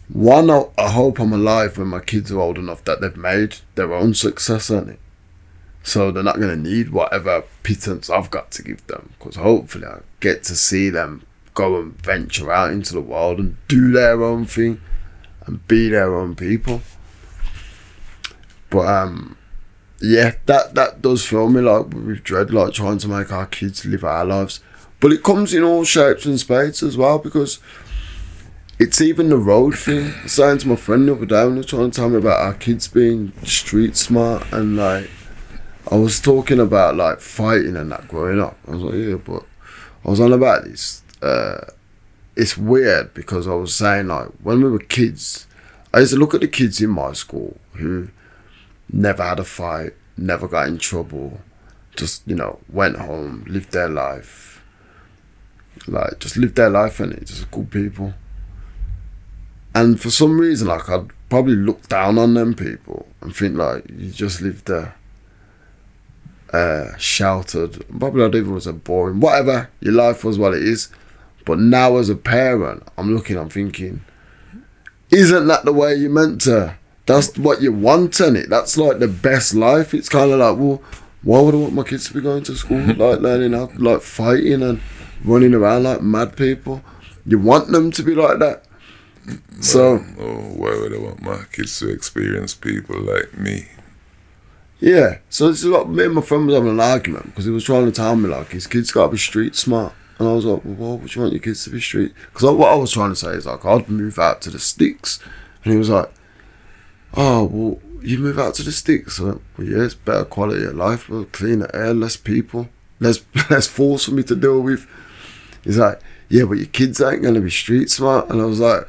One, I hope I'm alive when my kids are old enough that they've made their own success in it. So they're not going to need whatever pittance I've got to give them, because hopefully I get to see them go and venture out into the world and do their own thing and be their own people. But that does fill me like with dread, like trying to make our kids live our lives. But it comes in all shapes and spades as well, because it's even the road thing. I was saying to my friend the other day when he was trying to tell me about our kids being street smart, and like I was talking about like fighting and that growing up. I was like, yeah, but I was on about this. It's weird because I was saying, like, when we were kids, I used to look at the kids in my school who never had a fight, never got in trouble, just, went home, lived their life. Like, just lived their life, and it just good people. And for some reason, like, I'd probably look down on them people and think, like, you just lived there, sheltered. Probably I'd even was a boring, whatever, your life was what it is. But now as a parent, I'm thinking, isn't that the way you're meant to? That's what you want, in it. That's like the best life. It's kind of like, well, why would I want my kids to be going to school, like learning how, like fighting and running around like mad people? You want them to be like that. So, why would I want my kids to experience people like me? Yeah, so this is what me and my friend was having an argument, because he was trying to tell me, like, his kids got to be street smart. And I was like, well, why would you want your kids to be street? Because what I was trying to say is, like, I'd move out to the sticks. And he was like, oh, well, you move out to the sticks? I went, well, yeah, it's better quality of life, well, cleaner air, less people, less force for me to deal with. He's like, yeah, but your kids ain't going to be street smart. And I was like,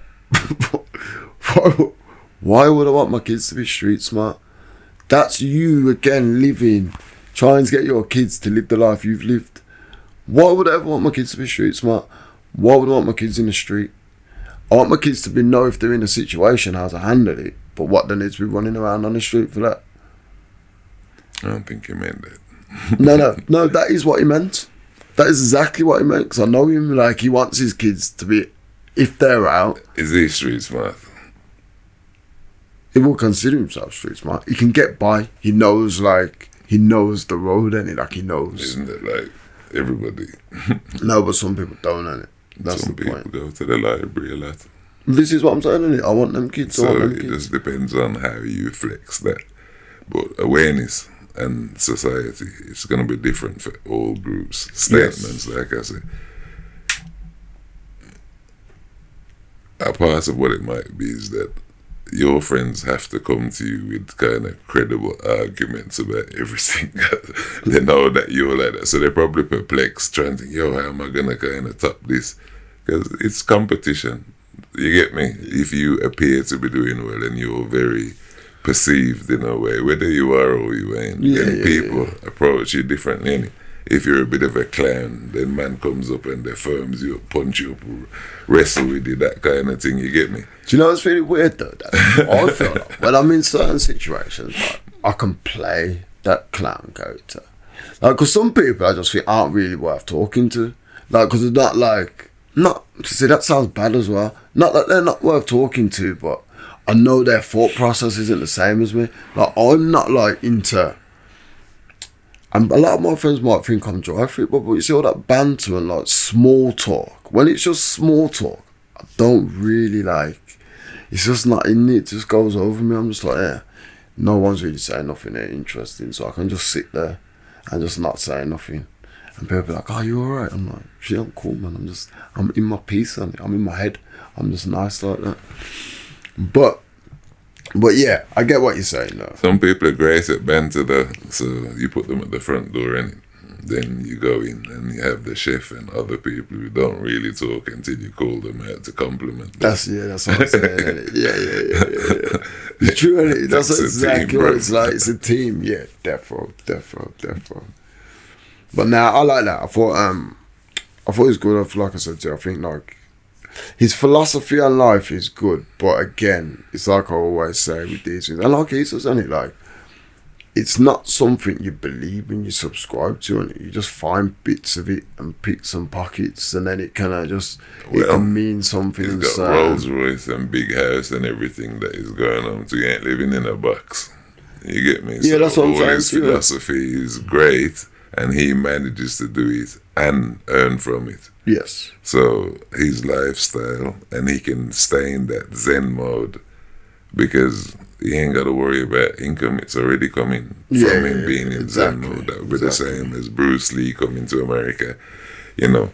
why would I want my kids to be street smart? That's you, again, living, trying to get your kids to live the life you've lived. Why would I ever want my kids to be street smart? Why would I want my kids in the street? I want my kids to know if they're in a situation how to handle it, but what they need to be running around on the street for that. I don't think he meant that. No, that is what he meant. That is exactly what he meant, because I know him, like, he wants his kids to be, if they're out. Is he street smart? He will consider himself street smart. He can get by. He knows the road, and like, he knows. Isn't it like, everybody. No, but some people don't, innit? That's Some the people point. go to the library a lot. This is what I'm saying, innit? I want them kids. I So want them it kids. just depends on how you flex that. But awareness and society, it's going to be different for all groups. Statements, like I said. A part of what it might be is that your friends have to come to you with kind of credible arguments about everything. They know that you're like that. So they're probably perplexed, trying to think, yo, how am I going to kind of top this? Because it's competition. You get me? If you appear to be doing well and you're very perceived in a way, whether you are or you ain't, then people approach you differently. Innit? If you're a bit of a clown, then man comes up and they firms you up, punch you up, wrestle with you, that kind of thing, you get me? Do you know what's really weird though? That I feel like when I'm in certain situations, like, I can play that clown character. Like, because some people I just think aren't really worth talking to. Like, because it's not, see, that sounds bad as well. Not that they're not worth talking to, but I know their thought process isn't the same as me. Like, I'm not like into... And a lot of my friends might think I'm dry for it, but you see all that banter and like small talk. When it's just small talk, I don't really like. It's just not in it. It just goes over me. I'm just like, yeah, no one's really saying nothing there interesting, so I can just sit there and just not say nothing. And people be like, "Oh, you alright?" I'm like, "Shit, I'm cool, man. I'm in my peace, and I'm in my head. I'm just nice like that." But yeah, I get what you're saying though. Some people are great at banter though, so you put them at the front door and then you go in and you have the chef and other people who don't really talk until you call them out to compliment them. That's what I'm saying. Innit? Yeah. It's true, innit? That's exactly what it's like. It's a team. Yeah, defo. But now I like that. I thought it was good. Like I said to you, I think like his philosophy on life is good, but again, it's like I always say with these things, and like he says, isn't it? Like, it's not something you believe in, you subscribe to, and you just find bits of it and pick some pockets, and then it kind of just it can mean something. He's got Rolls Royce and big house and everything that is going on, so you ain't living in a box. You get me? Yeah, so that's what I'm saying. His philosophy is great, and he manages to do it and earn from it. Yes. So his lifestyle, and he can stay in that Zen mode because he ain't got to worry about income. It's already coming from him being in Zen mode. That would be the same as Bruce Lee coming to America, you know,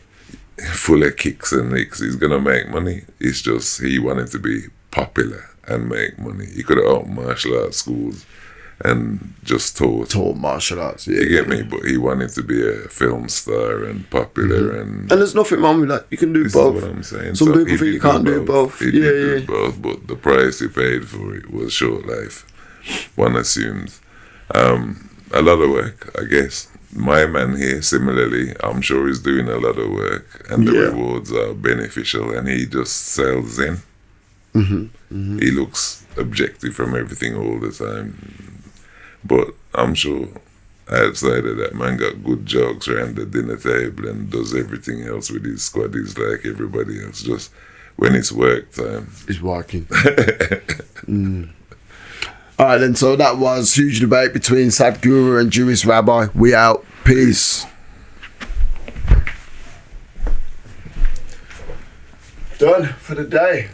full of kicks and licks. He's going to make money. It's just he wanted to be popular and make money. He could have opened martial arts schools and just taught martial arts. You get me? But he wanted to be a film star and popular, and there's nothing wrong with that. You can do this both. is what I'm saying. Some So people he think you did can't do both. He did do both, but the price he paid for it was short life. One assumes a lot of work, I guess. My man here, similarly, I'm sure he's doing a lot of work, and the rewards are beneficial, and he just sells Zen. He looks objective from everything all the time. But I'm sure outside of that, man got good jokes around the dinner table and does everything else with his squaddies like everybody else. Just when it's work time, he's working. Alright then, so that was huge debate between Sadhguru and Jewish Rabbi. We out. Peace. Done for the day.